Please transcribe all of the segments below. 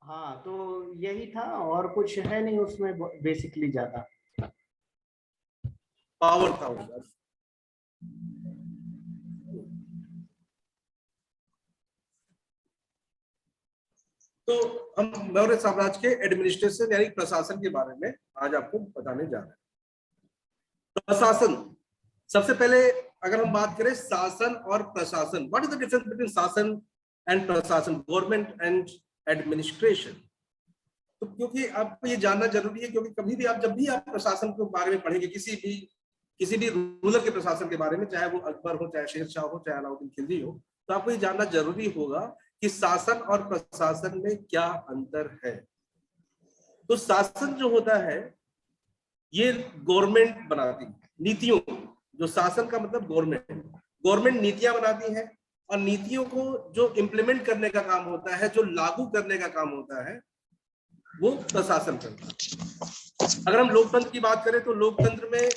हाँ, तो यही था और कुछ है नहीं उसमें बेसिकली ज्यादा। पावर था उनका। तो हम मौर्य साम्राज्य के एडमिनिस्ट्रेशन यानी प्रशासन के बारे में आज आपको बताने जा रहे हैं। प्रशासन, सबसे पहले अगर हम बात करें शासन और प्रशासन, what is the difference between शासन एंड प्रशासन, गवर्नमेंट एंड एडमिनिस्ट्रेशन। तो क्योंकि आपको ये जानना जरूरी है, क्योंकि कभी भी आप जब भी आप प्रशासन के बारे में पढ़ेंगे, किसी भी रूलर के प्रशासन के बारे में, चाहे वो अकबर हो, चाहे शेरशाह हो, चाहे अलाउद्दीन खिलजी हो, तो आपको ये जानना जरूरी होगा कि शासन और प्रशासन में क्या अंतर है। तो शासन जो होता है ये गवर्नमेंट बनाती है नीतियों, जो शासन का मतलब गवर्नमेंट नीतियां बनाती है, और नीतियों को जो इंप्लीमेंट करने का काम होता है, जो लागू करने का काम होता है, वो प्रशासन करता है। अगर हम लोकतंत्र की बात करें तो लोकतंत्र में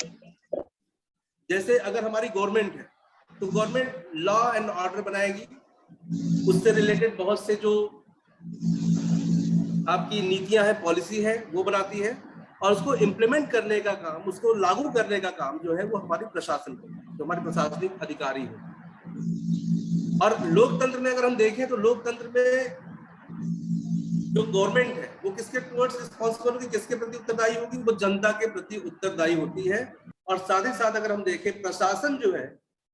जैसे अगर हमारी गवर्नमेंट है तो गवर्नमेंट लॉ एंड ऑर्डर बनाएगी, उससे रिलेटेड बहुत से जो आपकी नीतियां हैं, पॉलिसी है, वो बनाती है, और उसको इंप्लीमेंट करने का काम, उसको लागू करने का काम जो है वो हमारी प्रशासन को, जो हमारे प्रशासनिक अधिकारी है। और लोकतंत्र में अगर हम देखें तो लोकतंत्र में जो गवर्नमेंट है वो किसके टुवर्ड्स रिस्पॉन्सिबल होगी, किसके प्रति उत्तरदायी होगी, वो जनता के प्रति उत्तरदायी होती है। और साथ ही साथ अगर हम देखें प्रशासन जो है,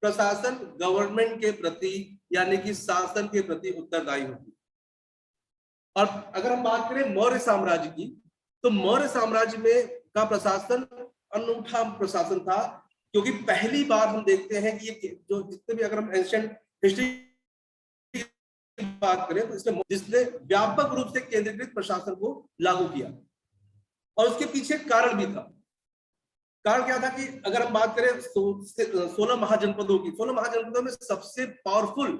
प्रशासन गवर्नमेंट के प्रति यानी कि शासन के प्रति उत्तरदायी होती है। और अगर हम बात करें मौर्य साम्राज्य की, तो मौर्य साम्राज्य में का प्रशासन अनूठा प्रशासन था, क्योंकि पहली बार हम देखते हैं कि ये जो जितने भी, अगर हम एंशिएंट हिस्ट्री बात करें तो इसने जिसने व्यापक रूप से केंद्रीकृत प्रशासन को लागू किया, और उसके पीछे कारण भी था। कारण क्या था कि अगर हम बात करें 16 महाजनपदों की, 16 महाजनपदों में सबसे पावरफुल,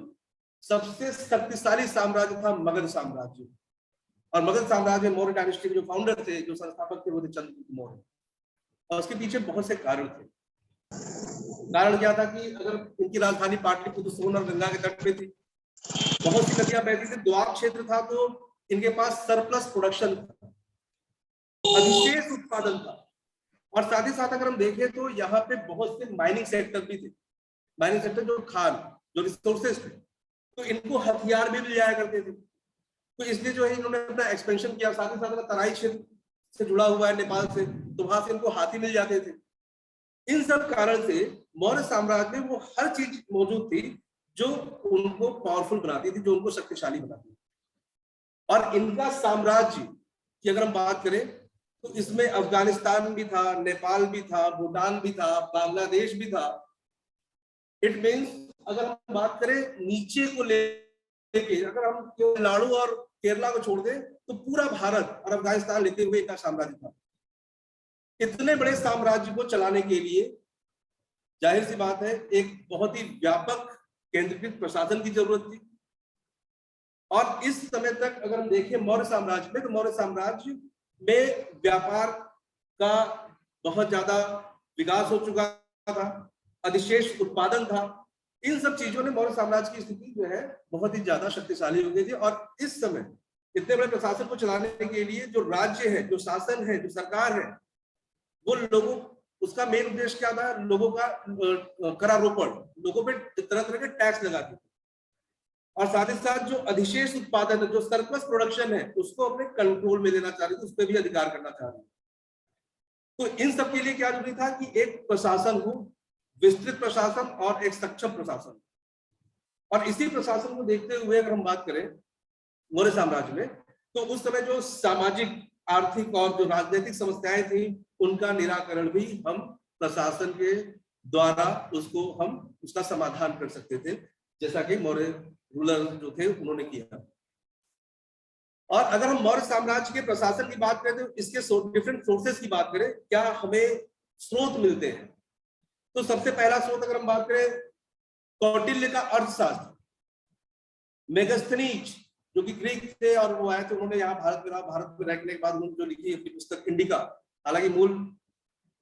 सबसे शक्तिशाली साम्राज्य था मगध साम्राज्य। और मगध साम्राज्य में मौर्य डायनेस्टी के जो फाउंडर थे, जो संस्थापक थे, वो थे चंद्रगुप्त मौर्य। और उसके पीछे बहुत से कारण थे। कारण क्या था कि अगर इनकी राजधानी पाटलिपुत्र सोन और गंगा के तट पे थी, बहुत सी नदियां बहती थी, द्वार क्षेत्र था, तो इनके पास सरप्लस प्रोडक्शन था, अधिशेष उत्पादन था। और साथ ही साथ अगर हम देखें तो यहाँ पे बहुत से माइनिंग सेक्टर भी थे, माइनिंग सेक्टर जो खान, जो रिसोर्सेज थे, तो इनको हथियार भी मिल जाया करते थे। तो इसलिए जो है इन्होंने अपना एक्सपेंशन किया। साथ ही साथ अगर तराई क्षेत्र से जुड़ा हुआ है नेपाल से, तो वहां से इनको हाथी मिल जाते थे। इन सब कारण से मौर्य साम्राज्य में वो हर चीज मौजूद थी जो उनको पावरफुल बनाती थी, जो उनको शक्तिशाली बनाती थी। और इनका साम्राज्य की अगर हम बात करें तो इसमें अफगानिस्तान भी था, नेपाल भी था, भूटान भी था, बांग्लादेश भी था। इट मीन्स अगर हम बात करें नीचे को लेके, अगर हम तमिलनाडु और केरला को छोड़ दें तो पूरा भारत और अफगानिस्तान लेते हुए इनका साम्राज्य था। इतने बड़े साम्राज्य को चलाने के लिए जाहिर सी बात है एक बहुत ही व्यापक केंद्रीकृत प्रशासन की जरूरत थी। और इस समय तक अगर हम देखें मौर्य साम्राज्य में, तो मौर्य साम्राज्य में व्यापार का बहुत ज्यादा विकास हो चुका था, अधिशेष उत्पादन था। इन सब चीजों ने मौर्य साम्राज्य की स्थिति जो है बहुत ही ज्यादा शक्तिशाली हो गई थी। और इस समय इतने बड़े प्रशासन को चलाने के लिए जो राज्य है, जो शासन है, जो सरकार है, वो लोगों, उसका मेन उद्देश्य क्या था, लोगों का करारोपण, लोगों पे तरह तरह के टैक्स लगाती थी। और साथ ही साथ जो अधिशेष उत्पादन, जो सरप्लस प्रोडक्शन है, उसको अपने कंट्रोल में लेना चाह रही थी, उस पर भी अधिकार करना चाह रही थी। तो इन सब के लिए क्या जरूरी था कि एक प्रशासन हो, विस्तृत प्रशासन और एक सक्षम प्रशासन। और इसी प्रशासन को देखते हुए अगर हम बात करें मौर्य साम्राज्य में, तो उस समय जो सामाजिक, आर्थिक और जो राजनीतिक समस्याएं थी, उनका निराकरण भी हम प्रशासन के द्वारा उसका समाधान कर सकते थे, जैसा कि मौर्य रूलर जो थे उन्होंने किया। और अगर हम मौर्य साम्राज्य के प्रशासन की बात करें तो इसके डिफरेंट सोर्सेस की बात करें, क्या हमें स्रोत मिलते हैं, तो सबसे पहला स्रोत अगर हम बात करें कौटिल्य का अर्थशास्त्र, मेगास्थनीज जो कि ग्रीक थे और वो आए थे, उन्होंने यहाँ भारत में रहने के बाद उन्होंने जो लिखी अपनी पुस्तक इंडिका, हालांकि मूल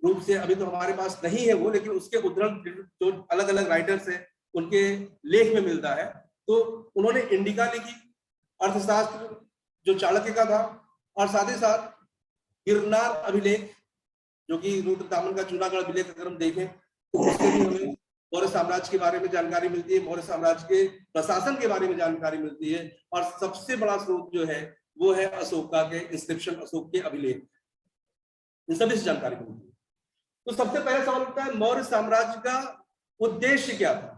रूप से अभी तो हमारे पास नहीं है वो, लेकिन उसके उद्धरण जो अलग अलग राइटर्स हैं उनके लेख में मिलता है। तो उन्होंने इंडिका लिखी, अर्थशास्त्र जो चाणक्य का था, और साथ ही साथ गिरनार अभिलेख जो कि रुद्रताम्र का जूनागढ़ अभिलेख अगर हम देखें तो उससे भी हमें मौर्य साम्राज्य के बारे में जानकारी मिलती है, मौर्य साम्राज्य के प्रशासन के बारे में जानकारी मिलती है। और सबसे बड़ा स्रोत जो है वो है अशोका के इंस्क्रिप्शन, अशोक के अभिलेख, इन सभी से जानकारी मिलती है। तो सबसे पहला सवाल उठता है मौर्य साम्राज्य का उद्देश्य क्या था?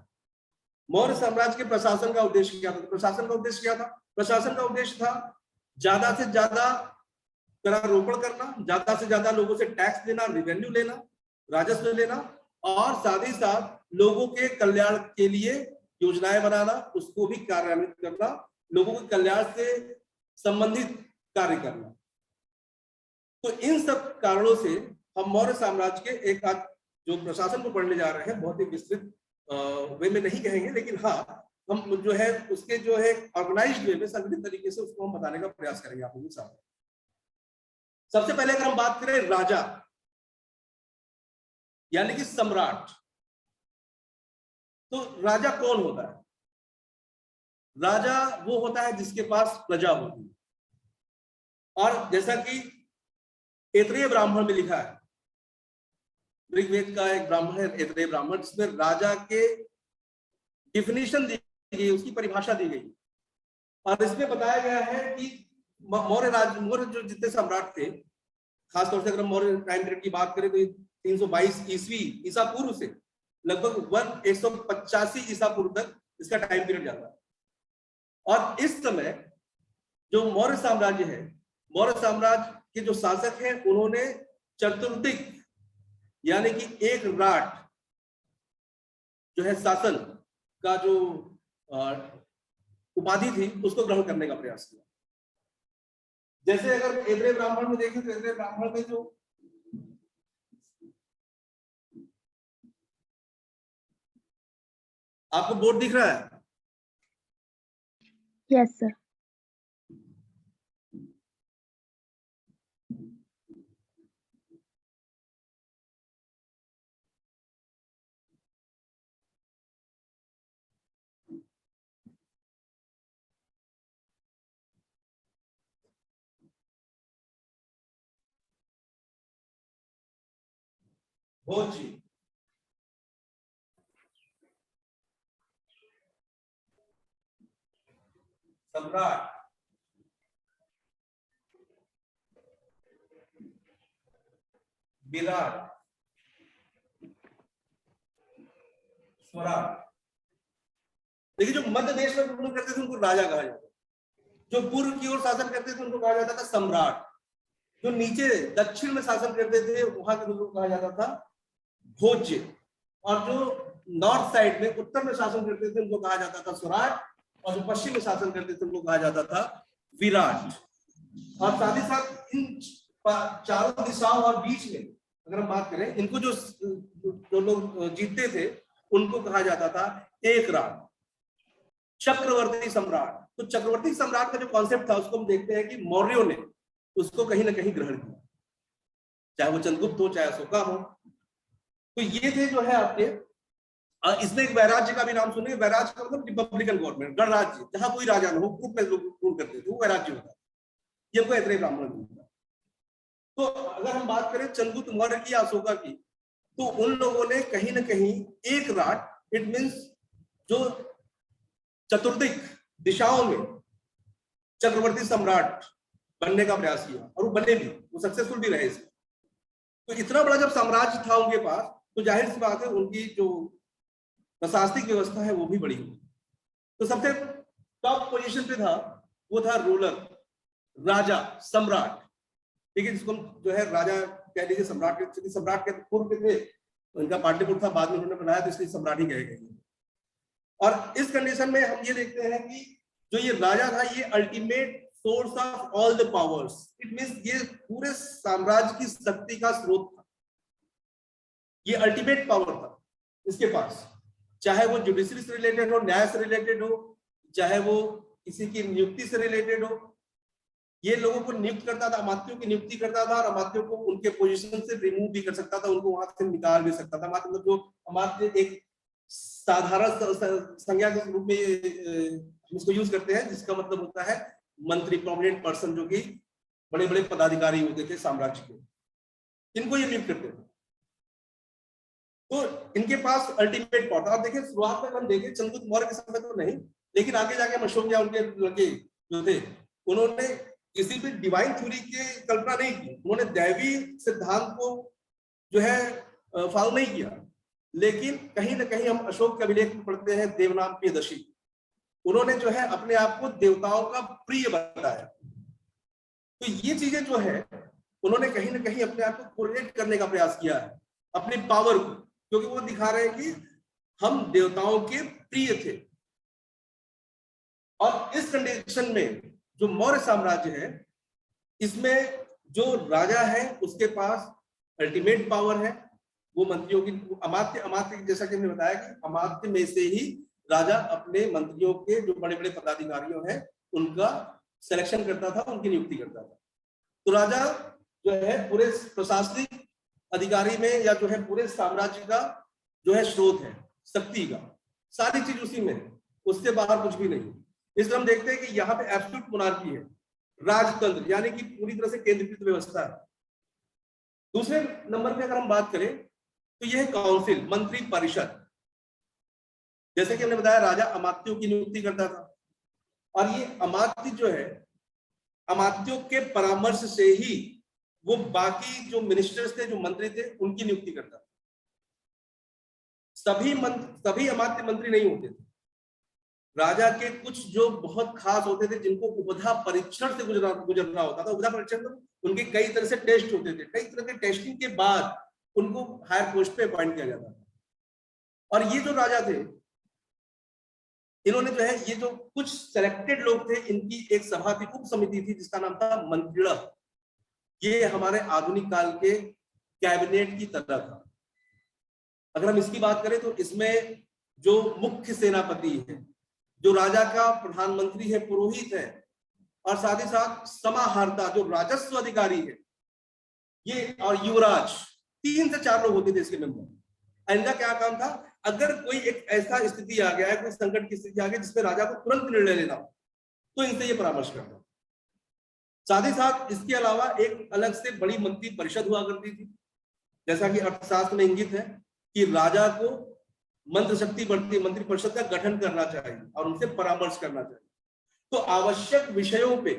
मौर्य साम्राज्य के प्रशासन का उद्देश्य क्या था? प्रशासन का उद्देश्य क्या था? प्रशासन का उद्देश्य था ज्यादा से ज्यादा करारोपण करना, ज्यादा से ज्यादा लोगों से टैक्स देना, रेवेन्यू लेना, राजस्व लेना, और साथ ही साथ लोगों के कल्याण के लिए योजनाएं बनाना, उसको भी कार्यान्वित करना, लोगों के कल्याण से संबंधित कार्य करना। तो इन सब कारणों से हम मौर्य साम्राज्य के एक आध जो प्रशासन को पढ़ने जा रहे हैं, बहुत ही विस्तृत वे में नहीं कहेंगे, लेकिन हाँ हम जो है उसके जो है ऑर्गेनाइज्ड वे में, संगठित तरीके से उसको हम बताने का प्रयास करेंगे आप लोगों के सामने। सबसे पहले अगर हम बात करें राजा यानी कि सम्राट, तो राजा कौन होता है? राजा वो होता है जिसके पास प्रजा होती है, और जैसा कि ऐतरेय ब्राह्मण में लिखा है, ऋग्वेद का एक ब्राह्मण है ऐतरेय ब्राह्मण, जिसमें राजा के डिफिनीशन दी गई, उसकी परिभाषा दी गई, और इसमें बताया गया है कि मौर्य जो जितने सम्राट थे, खासतौर से अगर मौर्य टाइम पीरियड की बात करें तो 322 ईसा पूर्व से लगभग 185 ईसा पूर्व तक इसका टाइम पीरियड जाता है। और इस समय जो मौर्य साम्राज्य है, मौर्य साम्राज्य के जो शासक हैं उन्होंने चतुर्दिक यानी कि एक राट जो है शासन का जो उपाधि थी उसको ग्रहण करने का प्रयास किया। जैसे अगर ऐतरेय ब्राह्मण में देखें तो ऐतरेय ब्राह्मण में जो आपको बोर्ड दिख रहा है? Yes sir. भोज सम्राट, विराट, स्वराट। देखिए जो मध्य देश में शासन करते थे उनको राजा कहा जाता, जो पूर्व की ओर शासन करते थे उनको कहा जाता था सम्राट, जो नीचे दक्षिण में शासन करते थे वहां के लोगों को कहा जाता था भोज्य, और जो नॉर्थ साइड में उत्तर में शासन करते थे उनको कहा जाता था स्वराट, और जो पश्चिम में शासन करते थे उनको कहा जाता था विराट। और साथ ही साथ इन चारों दिशाओं और बीच में अगर हम बात करें, इनको जो लोग जीतते थे उनको कहा जाता था एक राट, चक्रवर्ती सम्राट। तो चक्रवर्ती सम्राट का जो कॉन्सेप्ट था उसको हम देखते हैं कि मौर्यों ने उसको कहीं ना कहीं ग्रहण किया, चाहे वो चंद्रगुप्त हो चाहे अशोका हो। तो ये थे जो है आपके, इसमें एक वैराज्य का भी नाम सुनिए। वैराज्य का मतलब रिपब्लिकन गवर्नमेंट, गणराज्य, जहां कोई राजा न हो, ग्रुप में लोग रूल करते थे, वो वैराज्य होता है। ये हमको ऐतरेय ब्राह्मण होता है। तो अगर हम बात करें चंद्रगुप्त मौर्य की, अशोका की, तो उन लोगों ने कहीं ना कहीं एक राट, इट मींस जो चतुर्दिक दिशाओं में चक्रवर्ती सम्राट बनने का प्रयास किया, और वो बने भी, वो सक्सेसफुल भी रहे इसमें। तो इतना बड़ा जब साम्राज्य था उनके पास, तो जाहिर सी बात है उनकी जो प्रशासनिक व्यवस्था है वो भी बड़ी हुई। तो सबसे टॉप पोजीशन पे था वो था रूलर, राजा, सम्राट, ठीक है, जिसको जो है राजा कह लीजिए, सम्राट, सम्राट के पूर्व के थे, उनका पाटलिपुत्र था, बाद में उन्होंने बनाया तो इसलिए सम्राट ही कहे गए। और इस कंडीशन में हम ये देखते हैं कि जो ये राजा था ये ultimate source of all the powers, it means ये पूरे साम्राज्य की शक्ति का स्रोत था, ये अल्टीमेट पावर था इसके पास, चाहे वो जुडिशरी से रिलेटेड हो, न्याय से रिलेटेड हो, चाहे वो किसी की नियुक्ति से रिलेटेड हो। ये लोगों को नियुक्त करता था, अमात्यों की नियुक्ति करता था, और अमात्यों को उनके पोजीशन से रिमूव भी कर सकता था, उनको वहां से निकाल भी सकता था। मतलब जो अमात्य एक साधारण संज्ञा के रूप में इसको यूज करते हैं, जिसका मतलब होता है मंत्री, प्रोमिनेंट पर्सन, जो कि बड़े बड़े पदाधिकारी होते थे साम्राज्य के, इनको ये नियुक्त करते थे। तो इनके पास अल्टीमेट पावर था। आप देखिए शुरुआत में हम देखें चंद्रगुप्त मौर्य के समय तो नहीं, लेकिन आगे जाके हम अशोक या उनके लड़के जो थे, उन्होंने किसी भी डिवाइन थ्योरी की कल्पना नहीं की, उन्होंने दैवी सिद्धांत को जो है फॉलो नहीं किया। लेकिन कहीं ना कहीं हम अशोक के अभिलेख में पढ़ते हैं देवनाम प्रियदर्शी, उन्होंने जो है अपने आप को देवताओं का प्रिय बताया। तो ये चीजें जो है उन्होंने कहीं ना कहीं अपने आप को कोरिलेट करने का प्रयास किया है अपनी पावर को, क्योंकि वो दिखा रहे हैं कि हम देवताओं के प्रिय थे। और इस कंडीशन में जो मौर्य साम्राज्य है, इसमें जो राजा है उसके पास अल्टीमेट पावर है, वो मंत्रियों की अमात्य जैसा कि हमने बताया कि अमात्य में से ही राजा अपने मंत्रियों के जो बड़े बड़े पदाधिकारियों हैं उनका सिलेक्शन करता था, उनकी नियुक्ति करता था। तो राजा जो है पूरे प्रशासनिक अधिकारी में या जो है पूरे साम्राज्य का जो है स्रोत है शक्ति का, सारी चीज उसी में है, उससे बाहर कुछ भी नहीं। इसलिए हम देखते हैं कि यहाँ पे एब्सोल्यूट मोनार्की है, राजतंत्र, यानी कि पूरी तरह से केंद्रीकृत व्यवस्था है। दूसरे नंबर पे अगर हम बात करें तो यह है काउंसिल, मंत्री परिषद। जैसे कि हमने बताया राजा अमात्यों की नियुक्ति करता था, और ये अमात्य जो है अमात्यों के परामर्श से ही वो बाकी जो मिनिस्टर्स थे, जो मंत्री थे, उनकी नियुक्ति करता था। सभी अमात्य मंत्री नहीं होते थे। राजा के कुछ जो बहुत खास होते थे, जिनको उपधा परीक्षण से गुजरना होता था। उपधा परीक्षण तो उनके कई तरह से टेस्ट होते थे, कई तरह के टेस्टिंग के बाद उनको हायर पोस्ट पे अपॉइंट किया जाता था। और ये जो राजा थे, इन्होंने जो है ये जो कुछ सेलेक्टेड लोग थे, इनकी एक सभा थी, उप समिति थी, जिसका नाम था मंत्रिण। ये हमारे आधुनिक काल के कैबिनेट की तरह था। अगर हम इसकी बात करें तो इसमें जो मुख्य सेनापति है, जो राजा का प्रधानमंत्री है, पुरोहित है, और साथ ही साथ समाहर्ता जो राजस्व अधिकारी है, ये और युवराज, 3 से 4 लोग होते थे इसके मेंबर। इनका क्या काम था, अगर कोई एक ऐसा स्थिति आ गया है, कोई संकट की स्थिति आ गई जिसमें राजा को तुरंत निर्णय लेना हो, तो इनसे ये परामर्श करना। साथ ही साथ इसके अलावा एक अलग से बड़ी मंत्री परिषद हुआ करती थी, जैसा कि अर्थशास्त्र में इंगित है कि राजा को मंत्र शक्ति बढ़ती, मंत्री परिषद का गठन करना चाहिए और उनसे परामर्श करना चाहिए। तो आवश्यक विषयों पे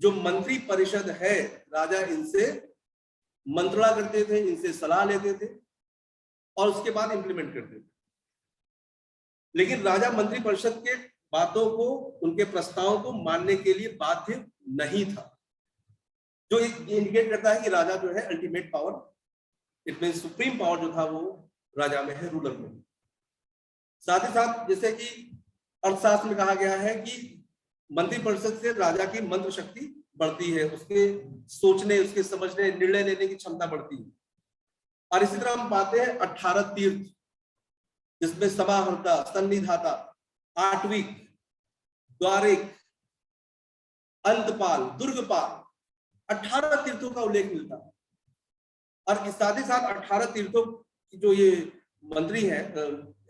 जो मंत्री परिषद है, राजा इनसे मंत्रणा करते थे, इनसे सलाह लेते थे और उसके बाद इंप्लीमेंट करते थे। लेकिन राजा मंत्री परिषद के बातों को, उनके प्रस्तावों को मानने के लिए बाध्य नहीं था, जो इंडिकेट करता है कि राजा जो है ultimate power, it mean supreme power जो था वो राजा में है, रूलर में। साथ ही साथ जैसे कि अर्थशास्त्र में कहा गया है कि मंत्री परिषद से राजा की मंत्र शक्ति बढ़ती है, उसके सोचने, उसके समझने, निर्णय लेने की क्षमता बढ़ती है। और इसी तरह हम पाते हैं 18 तीर्थ, जिसमें समाहर्ता, सन्निधाता, आठविक, द्वारिक, अंतपाल, दुर्गपाल, 18 तीर्थों का उल्लेख मिलता है। और इस साथ ही साथ 18 तीर्थों की जो ये मंत्री हैं,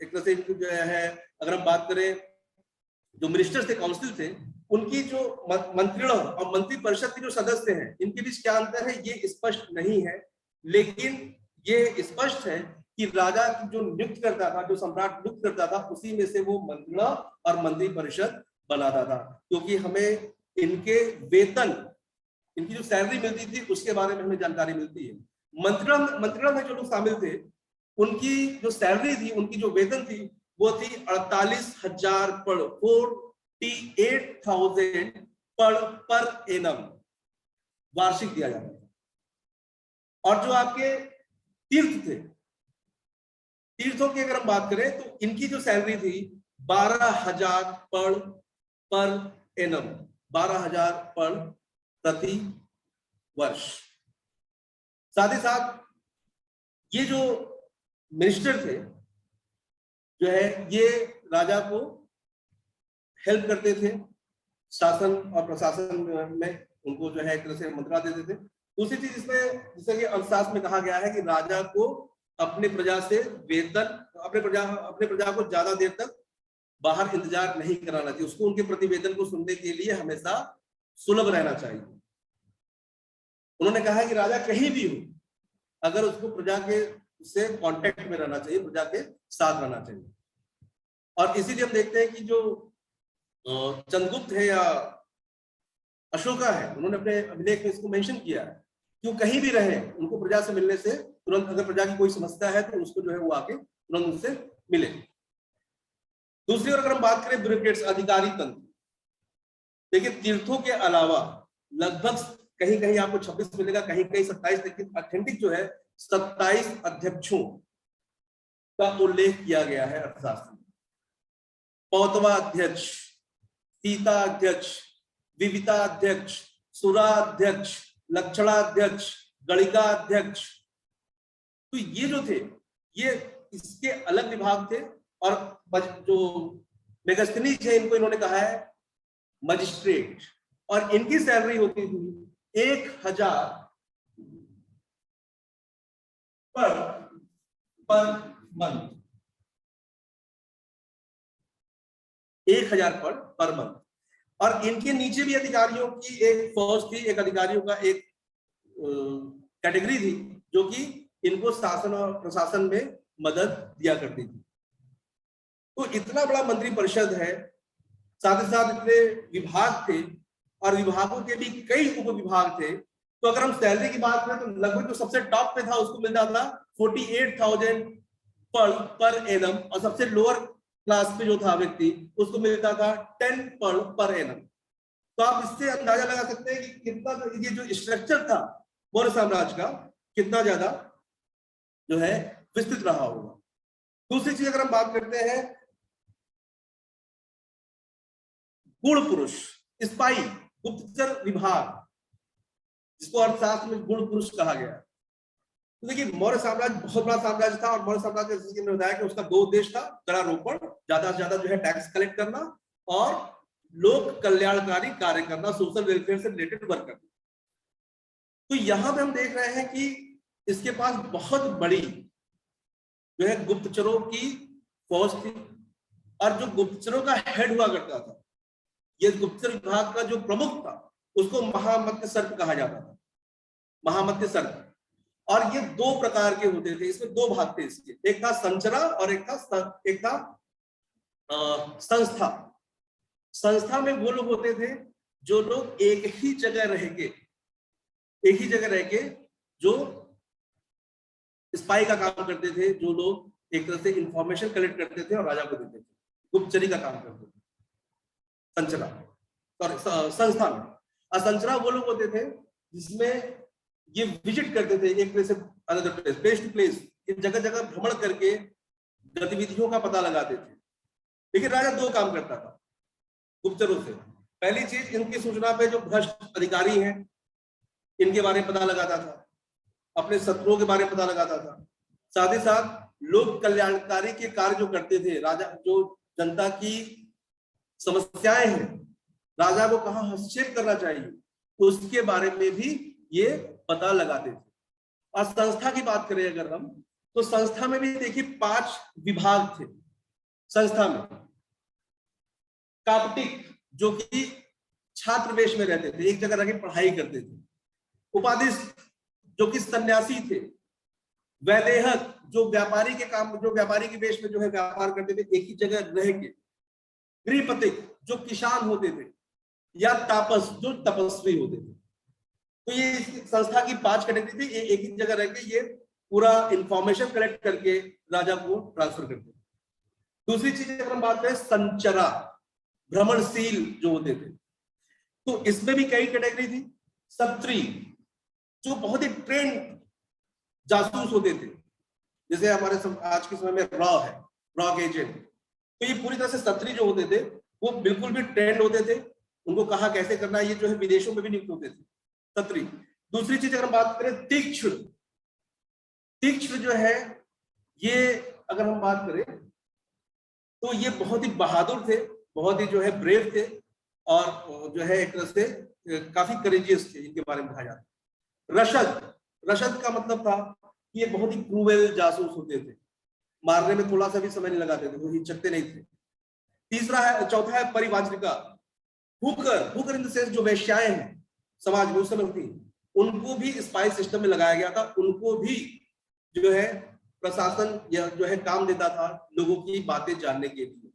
एक तरह से जो है अगर हम बात करें जो मिनिस्टर्स थे, काउंसिल थे, उनकी जो मंत्रिण और मंत्री परिषद के जो सदस्य हैं, इनके बीच क्या अंतर है ये स्पष्ट नहीं है। लेकिन ये स्पष्ट है कि राजा जो नियुक्त करता था, जो सम्राट नियुक्त करता था, उसी में से वो मंत्रिण और मंत्री परिषद बनाता था। क्योंकि हमें इनके वेतन, इनकी जो सैलरी मिलती थी उसके बारे में हमें जानकारी मिलती है। मंत्रिण में जो लोग शामिल थे, उनकी जो सैलरी थी, उनकी जो वेतन थी, वो थी 48,000 48,000 पर एनम वार्षिक दिया जाता था। और जो आपके तीर्थ थे, तीर्थों की अगर हम बात करें तो इनकी जो सैलरी थी 12,000 पर एनम, 12,000 पर प्रति वर्ष। साथ ही साथ ये जो मिनिस्टर थे जो है, ये राजा को हेल्प करते थे, शासन और प्रशासन में उनको जो है एक तरह से मंत्रणा देते थे। दूसरी चीज इसमें, जैसे कि अर्थशास्त्र में कहा गया है कि राजा को अपने प्रजा से वेतन, अपने प्रजा को ज्यादा देर तक बाहर इंतजार नहीं कराना चाहिए, उसको उनके प्रतिवेदन को सुनने के लिए हमेशा सुलभ रहना चाहिए। उन्होंने कहा कि राजा कहीं भी हो, अगर उसको प्रजा के से कांटेक्ट में रहना चाहिए, प्रजा के साथ रहना चाहिए। और इसीलिए हम देखते हैं कि जो चंद्रगुप्त है या अशोका है, उन्होंने अपने अभिलेख में इसको मेंशन किया है कि वो कहीं भी रहे, उनको प्रजा से मिलने से तुरंत, अगर प्रजा की कोई समस्या है तो उसको जो है वो आके तुरंत उनसे मिले। दूसरी ओर अगर हम बात करें ब्यूरोक्रेट्स, अधिकारी तंत्र, देखिए तीर्थों के अलावा लगभग कहीं कहीं आपको 26 मिलेगा, कहीं कहीं 27, लेकिन ऑथेंटिक जो है 27 अध्यक्षों का उल्लेख किया गया है अर्थशास्त्र में। पौतवा अध्यक्ष, सीता अध्यक्ष, विविता अध्यक्ष, सुरा अध्यक्ष, लक्षणा अध्यक्ष, गणिका अध्यक्ष, तो ये जो थे ये इसके अलग विभाग थे। और जो मेगास्थनीज है, इनको इन्होंने कहा है मजिस्ट्रेट, और इनकी सैलरी होती थी 1000 पर मंथ, 1000 पर मंथ। और इनके नीचे भी अधिकारियों की एक फौज थी, एक अधिकारियों का एक कैटेगरी थी जो कि इनको शासन और प्रशासन में मदद दिया करती थी। तो इतना बड़ा मंत्री परिषद है, साथ ही साथ इतने विभाग थे, और विभागों के भी कई उप विभाग थे। तो अगर हम सैलरी की बात करें तो लगभग जो सबसे टॉप पे था उसको मिलता था 48,000 पर एनम, और सबसे लोअर क्लास पे जो था व्यक्ति उसको मिलता था 10 पर एनम। तो आप इससे अंदाजा लगा सकते हैं कि कितना ये जो स्ट्रक्चर था मौर्य साम्राज्य का, कितना ज्यादा जो है विस्तृत रहा होगा। दूसरी चीज अगर हम बात करते हैं गुण पुरुष, स्पाई, गुप्तचर विभाग, जिसको अर्थशास्त्र में गुण पुरुष कहा गया। तो देखिए मौर्य साम्राज्य बहुत बड़ा साम्राज्य था, और मौर्य साम्राज्य जैसे मैंने बताया कि उसका 2 उद्देश्य था, करारोपण, ज्यादा से ज्यादा जो है टैक्स कलेक्ट करना, और लोक कल्याणकारी कार्य करना, सोशल वेलफेयर से रिलेटेड वर्क करना। तो यहां पे हम देख रहे हैं कि इसके पास बहुत बड़ी जो है गुप्तचरों की फौज थी, और जो गुप्तचरों का हेड हुआ करता था, ये गुप्तचर विभाग का जो प्रमुख था उसको महामत्य सर्प कहा जाता था, महामत्य सर्प। और ये 2 प्रकार के होते थे, इसमें 2 भाग थे इसके, एक था संचरा और एक था संस्था। संस्था में वो लोग होते थे जो लोग एक ही जगह रह के जो स्पाई का काम करते थे, जो लोग एक तरह से इंफॉर्मेशन कलेक्ट करते थे और राजा को देते थे, गुप्तचरी का काम करते थे संचरा। और संस्था में असंचरा वो लोग होते थे जिसमें ये विजिट करते थे एक प्लेस से another place, place to place, जगह जगह भ्रमण करके गतिविधियों का पता लगाते थे। लेकिन राजा 2 काम करता था गुप्तचरों से। पहली चीज, इनकी सूचना पे जो भ्रष्ट अधिकारी हैं इनके बारे में पता लगाता था, अपने शत्रुओं के बारे में पता लगाता था। साथ ही साथ लोक कल्याणकारी के कार्य जो करते थे राजा, जो जनता की समस्याएं हैं, राजा को कहाँ हस्तक्षेप करना चाहिए, उसके बारे में भी ये पता लगाते थे। और संस्था की बात करें अगर हम, तो संस्था में भी देखिए 5 विभाग थे संस्था में। कापटिक जो कि छात्र वेश में रहते थे, एक जगह रह के पढ़ाई करते थे। उपाधिस्थ जो कि सन्यासी थे। वैदेहक जो व्यापारी के काम, जो व्यापारी के वेश में जो है व्यापार करते थे एक ही जगह रह के। गृहपतिक जो किसान होते थे, या तापस जो तपस्वी होते थे। तो ये संस्था की 5 कैटेगरी थी, एक ही जगह रह के ये पूरा इंफॉर्मेशन कलेक्ट करके राजा को ट्रांसफर करते थे। दूसरी चीज अगर हम बात करें संचरा, भ्रमणशील जो होते थे, तो इसमें भी कई कैटेगरी थी। सत्री जो बहुत ही ट्रेंड जासूस होते थे, जैसे हमारे आज के समय में रॉ एजेंट, तो ये पूरी तरह से सत्री जो होते थे वो बिल्कुल भी ट्रेंड होते थे, उनको कहा कैसे करना है, ये जो है विदेशों में भी नियुक्त होते थे सत्री। दूसरी चीज अगर हम बात करें तीक्ष्ण, तीक्ष्ण जो है ये अगर हम बात करें तो ये बहुत ही बहादुर थे, बहुत ही जो है ब्रेव थे, और जो है एक तरह से काफी करेजियस थे, इनके बारे में कहा जाता है। रशद, रशद का मतलब था कि ये बहुत ही क्रूएल जासूस होते थे, मारने में थोड़ा सा भी समय नहीं लगाते थे, वो हिचकते नहीं थे। तीसरा है, चौथा है परिवाचरिका, हुकर इन द सेंस जो वैश्याएं हैं समाज में उस समय थी, उनको भी स्पाइस सिस्टम में लगाया गया था, उनको भी जो है प्रशासन या जो है काम देता था लोगों की बातें जानने के लिए।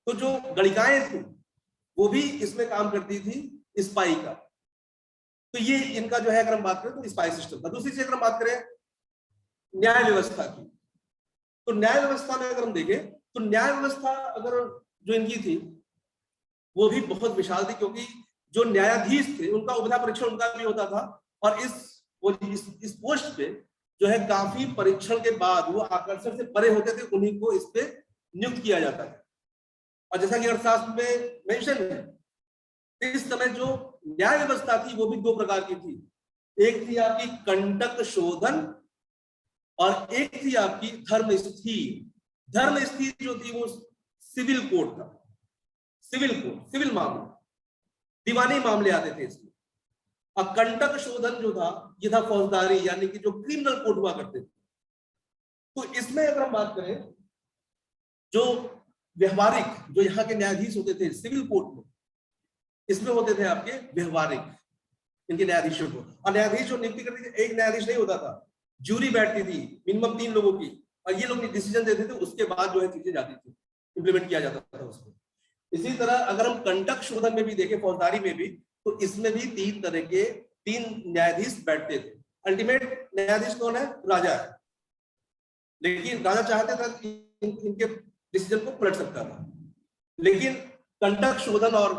तो जो गणिकाएं थी वो भी इसमें काम करती थी स्पाई का। तो ये इनका जो है अगर हम बात करें तो स्पाई सिस्टम था। दूसरी चीज अगर हम बात करें न्याय व्यवस्था की, तो न्याय व्यवस्था में अगर हम देखें तो न्याय व्यवस्था अगर जो इनकी थी वो भी बहुत विशाल थी, क्योंकि जो न्यायाधीश थे उनका उपधा परीक्षण उनका भी होता था, और इस पोस्ट पे जो है काफी परीक्षण के बाद वो आकर्षण से परे होते थे, उन्हीं को इस पे नियुक्त किया जाता है। और जैसा कि अर्थशास्त्र में मेंशन है, इस समय जो न्याय व्यवस्था थी वो भी दो प्रकार की थी, एक थी आपकी कंडक्ट शोधन और एक थी आपकी धर्मस्थीर। धर्मस्थीर जो थी वो सिविल कोड था, सिविल कोड, सिविल मामला, दीवानी मामले आते थे इसमें। और कंडक्ट शोधन जो था ये था फौजदारी, यानी कि जो क्रिमिनल कोड हुआ करते थे। तो इसमें अगर हम बात करें जो व्यवहारिक जो यहाँ के न्यायाधीश होते थे सिविल कोर्ट में, इसमें होते थे आपके व्यवहारिक इनके न्यायाधीशों को। और न्यायाधीश जो नियुक्ति करते थे एक न्यायाधीश नहीं होता था, जूरी बैठती थी मिनिमम 3 लोगों की, और ये लोग डिसीजन देते थे, उसके बाद जो है चीजें जाती थी, इंप्लीमेंट किया जाता था उसको। इसी तरह अगर हम कंडक्ट शोधन में भी देखें, फौजदारी में भी, तो इसमें भी 3 तरह के 3 न्यायाधीश बैठते थे। अल्टीमेट न्यायाधीश कौन है? राजा है, लेकिन राजा चाहते थे इनके डिसीजन को पलट सकता था। लेकिन कंडक्ट शोधन और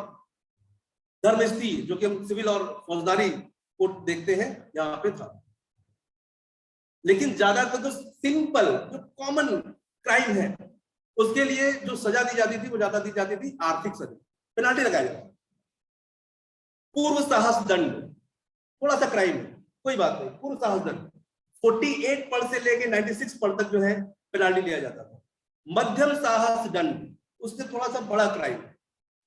धर्मस्थीर जो कि हम सिविल और फौजदारी कोर्ट देखते हैं यहाँ पे था। लेकिन ज्यादातर तो सिंपल जो कॉमन क्राइम है उसके लिए जो सजा दी जाती थी वो ज्यादा दी जाती थी आर्थिक सजा, पेनाल्टी लगाया जाता। पूर्व साहस दंड, थोड़ा सा क्राइम है कोई बात नहीं, पूर्व साहस दंड 48 पल से लेके 96 पल तक जो है पेनाल्टी लिया जाता था। मध्यम साहस दंड, उससे थोड़ा सा बड़ा क्राइम,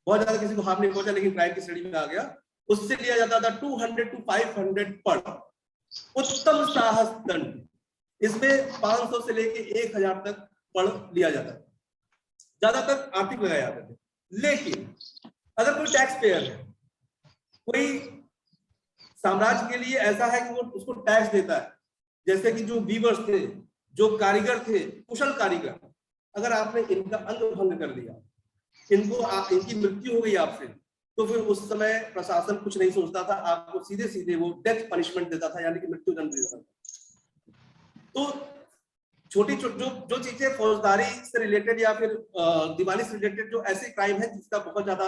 बहुत ज्यादा किसी को हार्म नहीं पहुंचा लेकिन क्राइम की श्रेणी में आ गया, उससे लिया जाता था 200 to 500 पल। उत्तम साहस दंड, इसमें 500 से लेके 1000 तक पल लिया जाता था, ज्यादातर आर्थिक लगाए जाते थे। लेकिन अगर कोई टैक्स पेयर है, कोई साम्राज्य के लिए ऐसा है कि वो उसको टैक्स देता है, जैसे कि जो वीवर्स थे, जो कारीगर थे, कुशल कारीगर, अगर आपने इनका अंग भंग कर दिया, इनकी मृत्यु हो गई आपसे, तो फिर उस समय प्रशासन कुछ नहीं सोचता था, आपको सीधे सीधे वो डेथ पनिशमेंट देता था, यानी कि मृत्यु दंड देता था। तो छोटी जो चीजें फौजदारी से रिलेटेड या फिर दीवानी से रिलेटेड जो ऐसे क्राइम है जिसका बहुत ज्यादा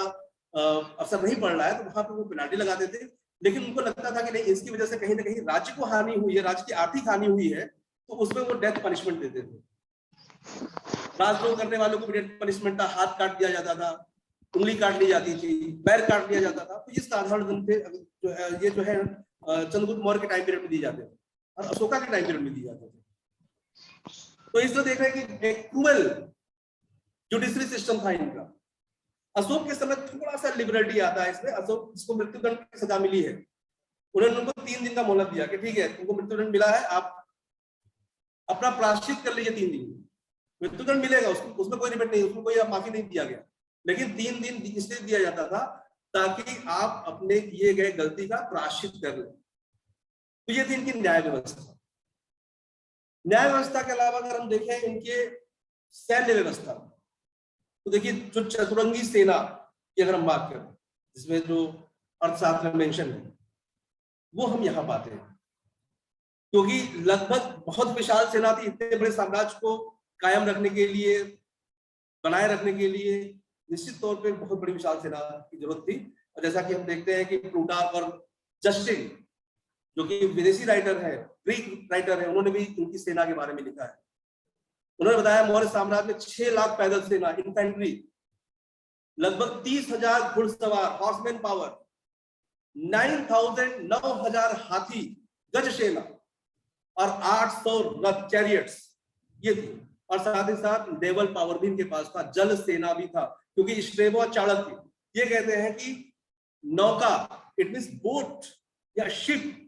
असर नहीं पड़ रहा है, तो वहां पे वो पेनाल्टी लगाते थे। लेकिन उनको लगता था कि नहीं, इसकी वजह से कहीं ना कहीं राज्य को हानि हुई है, राज्य की आर्थिक हानि हुई है, तो उसमें वो डेथ पनिशमेंट देते थे। राजद्रोह करने वालों को डेथ पनिशमेंट था, हाथ काट दिया जाता था, उंगली काट ली जाती थी, पैर काट दिया जाता था। तो ये साधारण दिन थे, ये जो है चंद्रगुप्त मौर्य के टाइम पीरियड में दिए जाते थे और अशोका के टाइम पीरियड में दिए जाते थे। तो इसलिए देख रहे हैं कि एक क्रूएल जुडिशरी सिस्टम था इनका। अशोक के समय थोड़ा सा लिबर्टी आता है इसमें। अशोक जिसको मृत्युदंड की सजा मिली है, उन्होंने उनको 3 दिन का मोहलत दिया कि ठीक है, तुमको मृत्युदंड मिला है, आप अपना प्रायश्चित कर लीजिए 3 दिन, मृत्युदंड मिलेगा, उसमें कोई रिबेट नहीं, उसमें कोई माफी नहीं दिया गया। लेकिन 3 दिन इसलिए दिया जाता था ताकि आप अपने किए गए गलती का प्रायश्चित कर लें। तो ये थी इनकी न्याय व्यवस्था। न्याय व्यवस्था के अलावा अगर हम देखें इनके सैन्य व्यवस्था, तो देखिए जो चतुरंगी सेना की अगर हम बात करें, जिसमें जो अर्थशास्त्र में मेंशन है, वो हम यहाँ पाते हैं, क्योंकि लगभग बहुत विशाल सेना थी। इतने बड़े साम्राज्य को कायम रखने के लिए, बनाए रखने के लिए निश्चित तौर पे बहुत बड़ी विशाल सेना की जरूरत थी। और जैसा कि हम देखते हैं कि प्लूटार्क और जस्टिन जो कि विदेशी राइटर है, ग्रीक राइटर है, उन्होंने भी इनकी सेना के बारे में लिखा है। उन्होंने बताया मौर्य साम्राज्य में 6 लाख पैदल सेना, इन्फेंट्री, लगभग 30,000 घुड़सवार, हॉर्समैन पावर, 9,000 हाथी, गज सेना और 800 रथ, चैरियट्स, ये थी। और साथ ही साथ नेवल पावर भी इनके पास था, जल सेना भी था, क्योंकि स्ट्रेबो और चाणक्य ये कहते हैं कि नौका, इट मींस बोट या शिप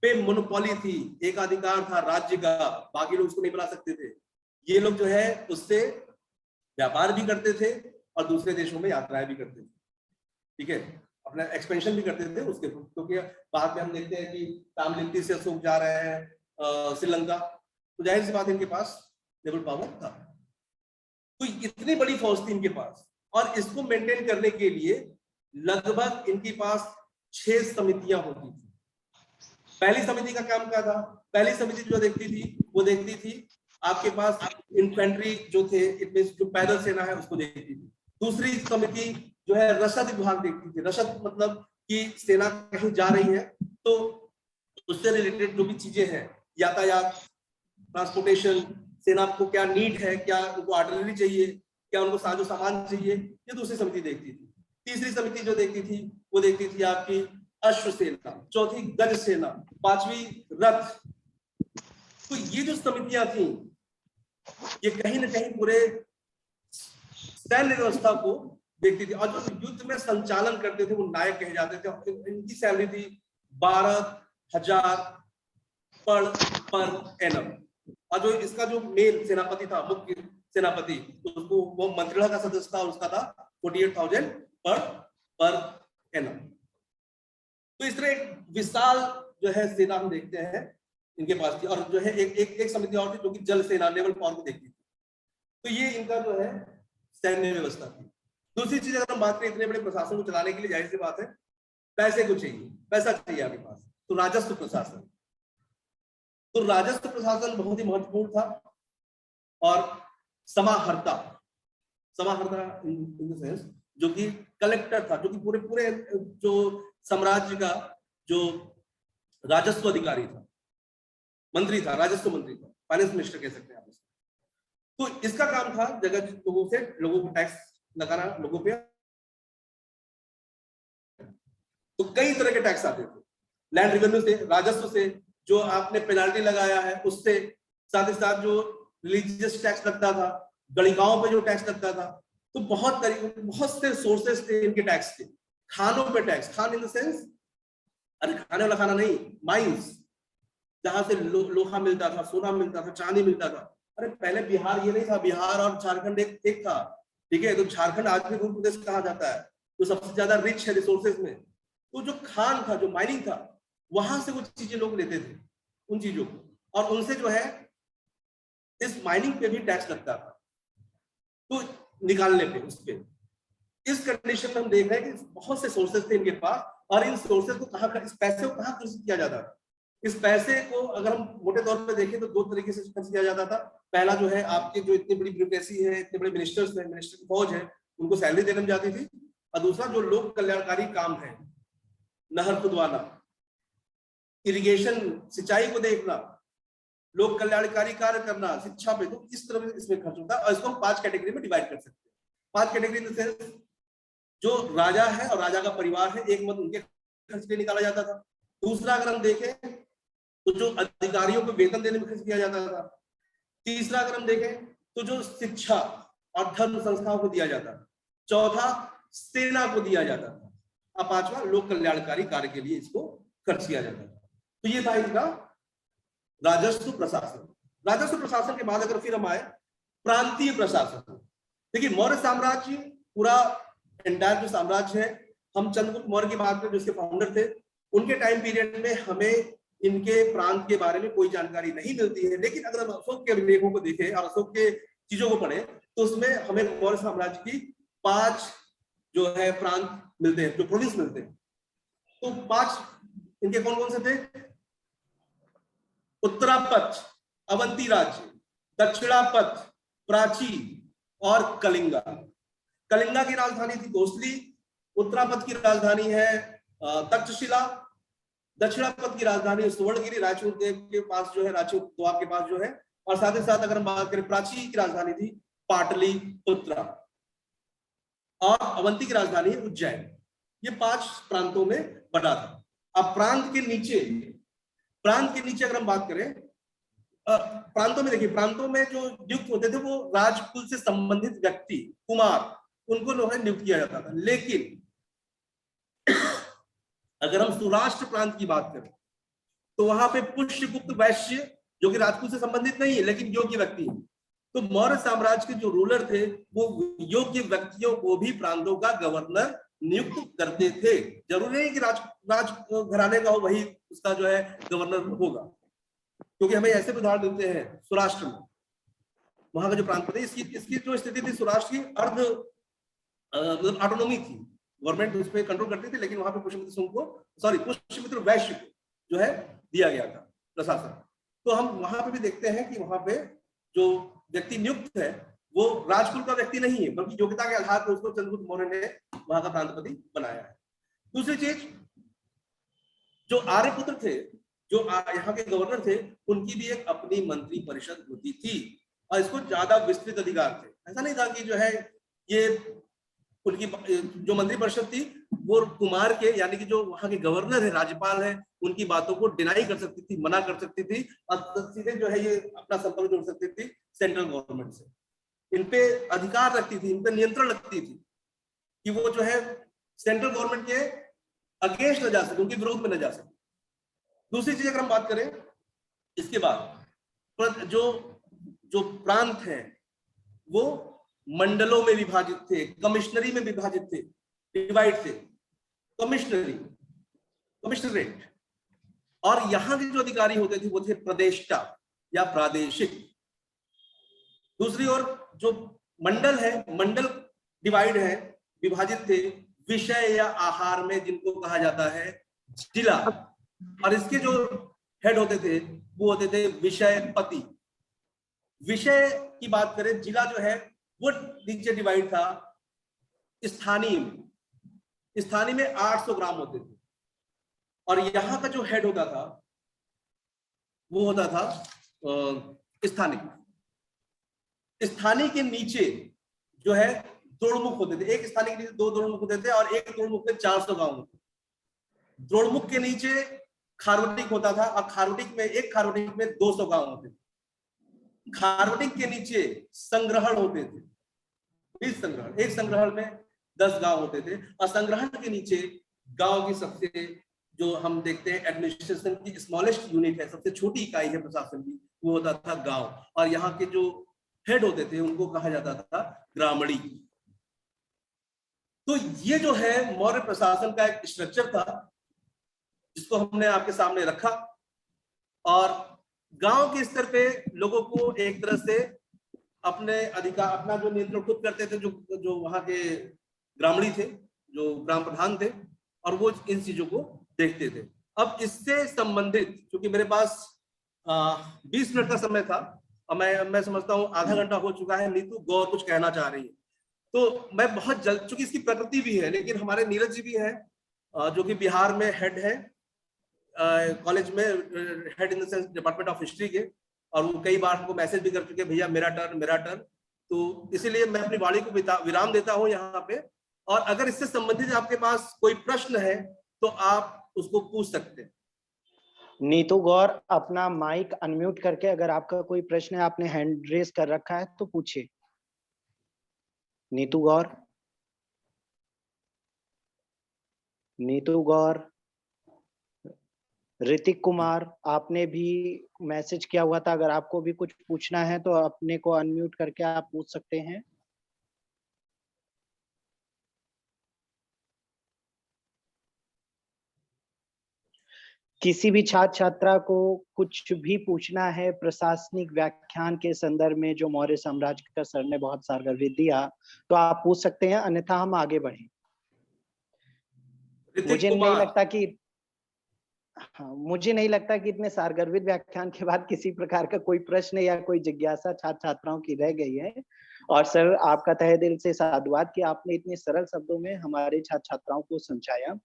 पे मोनोपोली थी, एकाधिकार था राज्य का, बाकी लोग उसको नहीं बना सकते थे। ये लोग जो है उससे व्यापार भी करते थे और दूसरे देशों में यात्राएं भी करते थे, ठीक है, अपना एक्सपेंशन भी करते थे उसके, क्योंकि बाद में हम देखते हैं कि तामलिप्ति से अशोक जा रहे हैं श्रीलंका, तो जाहिर सी बात इनके पास नेवल पावर था। तो इतनी बड़ी फौज थी इनके पास, और इसको मेंटेन करने के लिए लगभग इनके पास 6 समितियां होती थी। पहली समिति का काम क्या था? पहली समिति जो देखती थी वो देखती थी आपके पास इन्फेंट्री जो थे, इनमें जो पैदल सेना है उसको देखती थी। दूसरी समिति जो है रसद विभाग देखती थी। रसद मतलब कि सेना कहीं जा रही है तो उससे रिलेटेड जो भी चीजें हैं, यातायात, ट्रांसपोर्टेशन, सेना को क्या नीड है, क्या उनको आर्टिलरी चाहिए, क्या उनको साजो सामान चाहिए, ये दूसरी समिति देखती थी। तीसरी समिति जो देखती थी वो देखती थी आपकी अश्व सेना, चौथी गज सेना, पांचवी रथ। तो ये जो समितियां थी ये कहीं ना कहीं पूरे सैन्य व्यवस्था को देखती थी, और जो युद्ध में संचालन करते थे वो नायक कहे जाते थे। इनकी सैलरी थी 12,000 पर एनम, और जो इसका जो मेन सेनापति था, मुख्य सेनापति, तो उसको वो मंत्रिमंडल का सदस्य था, उसका था 48,000 पर एनम। तो इस तरह एक विशाल जो है सेना हम देखते हैं इनके पास थी। और जो है एक समिति और थी जो कि जल सेना, नेवल पावर को देखती थी। तो ये इनका जो है सैन्य व्यवस्था थी। दूसरी चीज अगर हम बात करें, इतने बड़े प्रशासन को चलाने के लिए जाहिर सी बात है पैसे को चाहिए, पैसा चाहिए आपके पास, तो राजस्व प्रशासन। तो राजस्व प्रशासन बहुत ही महत्वपूर्ण था। और समाहर्ता इन द सेंस जो कि कलेक्टर था, जो कि पूरे जो साम्राज्य का जो राजस्व अधिकारी था, मंत्री था, राजस्व मंत्री था, फाइनेंस मिनिस्टर कह सकते हैं आप इसको। तो इसका काम था जगह लोगों से, लोगों को टैक्स लगाना, लोगों पे। तो कई तरह के टैक्स आते थे, लैंड रेवेन्यू से, राजस्व से, जो आपने पेनाल्टी लगाया है उससे, साथ ही साथ जो रिलीजियस टैक्स लगता था, गणिकाओं पे जो टैक्स लगता था। तो बहुत से सोर्सेस थे इनके टैक्स के। खानों पे tax, Khan in the sense, अरे खाने वाला खाना नहीं, माइंस, जहां से लोहा मिलता था, सोना मिलता था, चांदी मिलता था। अरे पहले बिहार ये नहीं था, बिहार और झारखंड एक था, ठीक है। तो झारखंड आज भी रूल प्रदेश कहा जाता है, जो सबसे ज्यादा रिच है रिसोर्सेज में। तो जो खान था, जो माइनिंग था, वहां से वो चीजें लोग लेते थे, उन चीजों को, और उनसे जो है इस माइनिंग पे भी टैक्स लगता था, तो निकालने पे, उस पे। इस कंडीशन में हम देख रहे हैं कि बहुत से सोर्सेज थे इनके पास, और इन सोर्सेज को कहां, इस पैसे को कहां खर्च किया जाता था। इस पैसे को अगर हम मोटे तौर पे देखें तो 2 तरीके से खर्च किया जाता था। पहला जो है, आपके जो इतनी बड़ी ब्यूरोक्रेसी है, इतने बड़े मिनिस्टर्स है, मिनिस्टर की फौज है, उनको सैलरी देने में जाती थी। और दूसरा जो लोक कल्याणकारी काम है, नहर खुदवाना, इरिगेशन, सिंचाई को देखना, लोक कल्याणकारी कार्य करना, शिक्षा पे, तो इस तरह इसमें खर्च होता है। और इसको हम 5 कैटेगरी में डिवाइड कर सकते हैं। 5 कैटेगरी में जो राजा है और राजा का परिवार है, एक मत उनके खर्च के निकाला जाता था। दूसरा अगर हम देखें तो जो अधिकारियों को वेतन देने में खर्च किया जाता था। तीसरा अगर हम देखें तो जो शिक्षा और धर्म संस्थाओं को दिया जाता था। चौथा सेना को दिया जाता था। और पांचवा लोक कल्याणकारी कार्य के लिए इसको खर्च किया जाता था। तो ये था इनका राजस्व प्रशासन। राजस्व प्रशासन के बाद अगर फिर हम आए प्रांतीय प्रशासन। देखिए मौर्य साम्राज्य पूरा एंटायर जो साम्राज्य है, हम चंद्रगुप्त मौर्य की बात करें जो इसके फाउंडर थे, उनके टाइम पीरियड में हमें इनके प्रांत के बारे में कोई जानकारी नहीं मिलती है। लेकिन अगर हम अशोक के अभिलेखों को देखें और अशोक के चीजों को पढ़े तो उसमें हमें मौर्य साम्राज्य की 5 जो है प्रांत मिलते हैं, जो प्रोविंस मिलते हैं। तो 5 इनके कौन कौन से थे? उत्तरापथ, अवंती राज्य, दक्षिणापथ, प्राची और कलिंगा। कलिंगा की राजधानी थी कोसली, उत्तरापथ की राजधानी है तक्षशिला, दक्षिणापथ की राजधानी सुवर्णगिरी, रायचूर के पास जो है, रायचूर दोआब के पास जो है। और साथ ही साथ अगर हम बात करें प्राची की राजधानी थी पाटलिपुत्र, और अवंती की राजधानी उज्जैन। ये 5 प्रांतों में बटा था। अब प्रांत के नीचे अगर हम बात करें, प्रांतों में देखिए, प्रांतों में जो नियुक्त होते थे वो राजकुल से संबंधित व्यक्ति, कुमार, उनको जो है नियुक्त किया जाता था। लेकिन अगर हम सौराष्ट्र प्रांत की बात करें तो वहां पे पुष्यगुप्त वैश्य, जो कि राजपूत से संबंधित नहीं है लेकिन योग्य व्यक्ति है, तो मौर्य साम्राज्य के जो रूलर थे वो योग्य व्यक्तियों को भी प्रांतों का गवर्नर नियुक्त करते थे। जरूरी नहीं कि राज घराने का हो वही उसका जो है गवर्नर होगा, क्योंकि हमें ऐसे उदाहरण देते हैं सौराष्ट्र में, वहां का जो प्रांत थे, इसकी जो स्थिति थी सौराष्ट्र की अर्ध मतलब ऑटोनॉमी थी, गवर्नमेंट उस पर कंट्रोल करती थी, लेकिन वहां पे पुष्यमित्र वैश्य जो है दिया गया था प्रशासन। तो हम वहां पे भी देखते हैं कि वहां पे जो व्यक्ति नियुक्त है वो राजकुल का व्यक्ति नहीं है, बल्कि योग्यता के आधार पर उसको चंद्रगुप्त मौर्य ने वहां का प्रांतपति बनाया है। दूसरी चीज, जो आर्यपुत्र थे, जो यहाँ के गवर्नर थे, उनकी भी एक अपनी मंत्री परिषद होती थी और इसको ज्यादा विस्तृत अधिकार थे। ऐसा नहीं था कि जो है ये उनकी जो मंत्री परिषद थी वो कुमार के यानी कि जो वहां के गवर्नर है, राज्यपाल है, उनकी बातों को डिनाई कर सकती थी, मना कर सकती थी और सीधे जो है ये अपना संपर्क जोड़ सकती थी सेंट्रल गवर्नमेंट से। इन पे अधिकार रखती थी, इन पे नियंत्रण रखती थी कि वो जो है सेंट्रल गवर्नमेंट के अगेंस्ट न जा सके, उनके विरोध में न जा सके। दूसरी चीज अगर हम बात करें इसके बाद, जो प्रांत है वो मंडलों में विभाजित थे, कमिश्नरी में विभाजित थे, डिवाइड थे, कमिश्नरेट। और यहां के जो अधिकारी होते थे वो थे प्रदेष्टा या प्रादेशिक। दूसरी ओर जो मंडल है, मंडल डिवाइड है, विभाजित थे विषय या आहार में, जिनको कहा जाता है जिला। और इसके जो हेड होते थे वो होते थे विषयपति। विषय की बात करें, जिला जो है वो नीचे डिवाइड था स्थानीय में। स्थानीय में 800 ग्राम होते थे और यहां का जो हेड होता था वो होता था स्थानीय। स्थानीय के नीचे जो है द्रोणमुख होते थे, एक स्थानीय के नीचे 2 द्रोणमुख होते थे और एक द्रोणमुख में 400 गांव होते थे। द्रोणमुख के नीचे खारोटिक होता था और एक खारोटिक में 200 गांव होते थे। खारोटिक के नीचे संग्रहण होते थे, संग्रहण, एक संग्रहण में 10 गांव होते थे और संग्रहण के नीचे गांव की सबसे जो हम देखते हैं एडमिनिस्ट्रेशन की स्मॉलेस्ट यूनिट है, सबसे छोटी इकाई है प्रशासन की, वो होता था गांव। और यहाँ के जो हेड होते थे उनको कहा जाता था ग्रामणी। तो ये जो है मौर्य प्रशासन का एक स्ट्रक्चर था जिसको हमने आपके सामने रखा और गांव के स्तर पे लोगों को एक तरह से अपने अधिकार, अपना जो नियंत्रण खुद करते थे, जो वहां के ग्रामीणी थे, जो ग्राम प्रधान थे, और वो इन चीजों को देखते थे। अब इससे संबंधित, क्योंकि मेरे पास 20 मिनट का समय था और मैं समझता हूँ आधा घंटा हो चुका है, नीतू गौर कुछ कहना चाह रही है, तो मैं बहुत जल्द, चूंकि इसकी प्रकृति भी है, लेकिन हमारे नीरज जी भी हैं जो कि बिहार में हेड है कॉलेज में, head in the sense department of history के, और वो कई बार हमको मैसेज भी कर चुके, भैया मेरा टर्न। तो इसीलिए मैं अपनी वाणी को विराम देता हूं यहाँ पे, और अगर इससे संबंधित आपके पास कोई प्रश्न है तो आप उसको पूछ सकते हैं। नीतू गौर, अपना माइक अनम्यूट करके अगर आपका कोई प्रश्न है, आपने हैंड रेज कर रखा है तो पूछिए। नीतू गौर, ऋतिक कुमार, आपने भी मैसेज किया हुआ था, अगर आपको भी कुछ पूछना है तो अपने को अनम्यूट करके आप पूछ सकते हैं। किसी भी छात्र छात्रा को कुछ भी पूछना है प्रशासनिक व्याख्यान के संदर्भ में जो मौर्य साम्राज्य का सर ने बहुत सारगर्भित दिया, तो आप पूछ सकते हैं, अन्यथा हम आगे बढ़ें। मुझे नहीं लगता कि इतने सारगर्भित व्याख्यान के बाद किसी प्रकार का कोई प्रश्न या कोई जिज्ञासा छात्र छात्राओं की रह गई है। और सर, आपका तहे दिल से साधुवाद कि आपने इतने सरल शब्दों में हमारे छात्र छात्राओं को समझाया।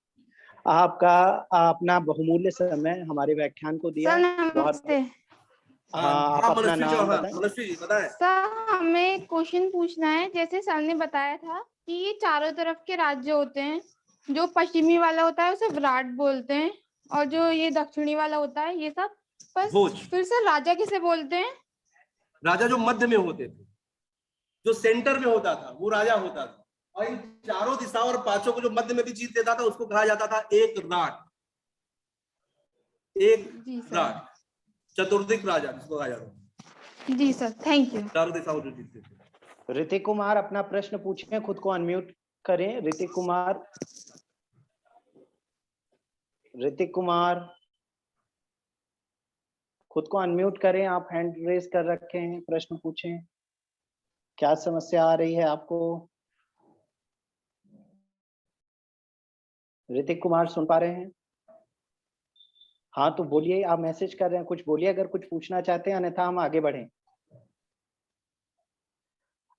आपका अपना बहुमूल्य समय हमारे व्याख्यान को दिया। नमस्ते। हाँ, आप अपना नाम बताएं। सर, हमें क्वेश्चन पूछना है। जैसे सर ने बताया था कि ये चारों तरफ के राज्य होते हैं, जो पश्चिमी वाला होता है उसे विराट बोलते हैं, और जो ये दक्षिणी वाला होता है ये सब फिर से राजा किसे बोलते हैं? राजा जो मध्य में होते थे, जो सेंटर में होता था वो राजा होता था, और इन चारों दिशाओं और पांचों को जो मध्य में भी जीत देता था उसको कहा जाता था एक राट, चतुर्दिक राजा जिसको कहा जाता था। जी सर, थैंक यू। चारों दिशाओं जो जीतते थे। ऋतिक कुमार अपना प्रश्न पूछें, खुद को अनम्यूट करें। ऋतिक कुमार, ऋतिक कुमार खुद को अनम्यूट करें। आप हैंड रेज कर रखे हैं, प्रश्न पूछें। क्या समस्या आ रही है आपको? ऋतिक कुमार सुन पा रहे हैं? हाँ तो बोलिए, आप मैसेज कर रहे हैं, कुछ बोलिए अगर कुछ पूछना चाहते हैं, अन्यथा हम आगे बढ़ें।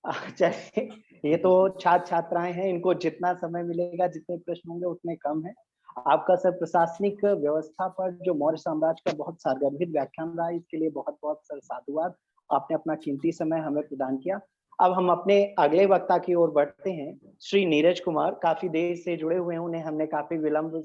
चलिए, ये तो छात्र छात्राएं हैं, इनको जितना समय मिलेगा, जितने प्रश्न होंगे उतने कम है। आपका सर प्रशासनिक व्यवस्था पर जो मौर्य साम्राज्य का बहुत सारगर्भित व्याख्यान रहा, इसके लिए बहुत बहुत सर साधुवाद। आपने अपना कीमती समय हमें प्रदान किया। अब हम अपने अगले वक्ता की ओर बढ़ते हैं। श्री नीरज कुमार काफी देर से जुड़े हुए हैं, उन्हें हमने काफी विलंब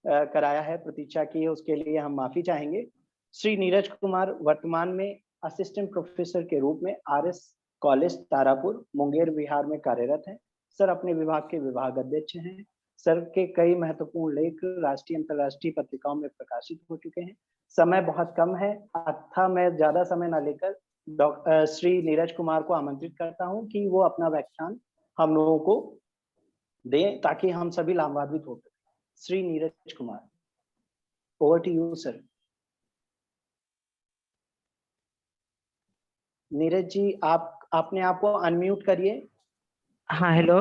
कराया है, प्रतीक्षा की है, उसके लिए हम माफी चाहेंगे। श्री नीरज कुमार वर्तमान में असिस्टेंट प्रोफेसर के रूप में RS कॉलेज तारापुर मुंगेर बिहार में कार्यरत हैं। सर अपने विभाग के विभाग अध्यक्ष हैं। सर के कई महत्वपूर्ण लेख राष्ट्रीय अंतर्राष्ट्रीय पत्रिकाओं में प्रकाशित हो चुके हैं। समय बहुत कम है, अतः मैं ज्यादा समय न लेकर श्री नीरज कुमार को आमंत्रित करता हूं कि वो अपना व्याख्यान हम लोगों को दें, ताकि हम सभी लाभान्वित हो सकें। Shri Neeraj Kumar, over to you sir. Neeraj ji, आप अपने आप को अनम्यूट करिए। हाँ हेलो।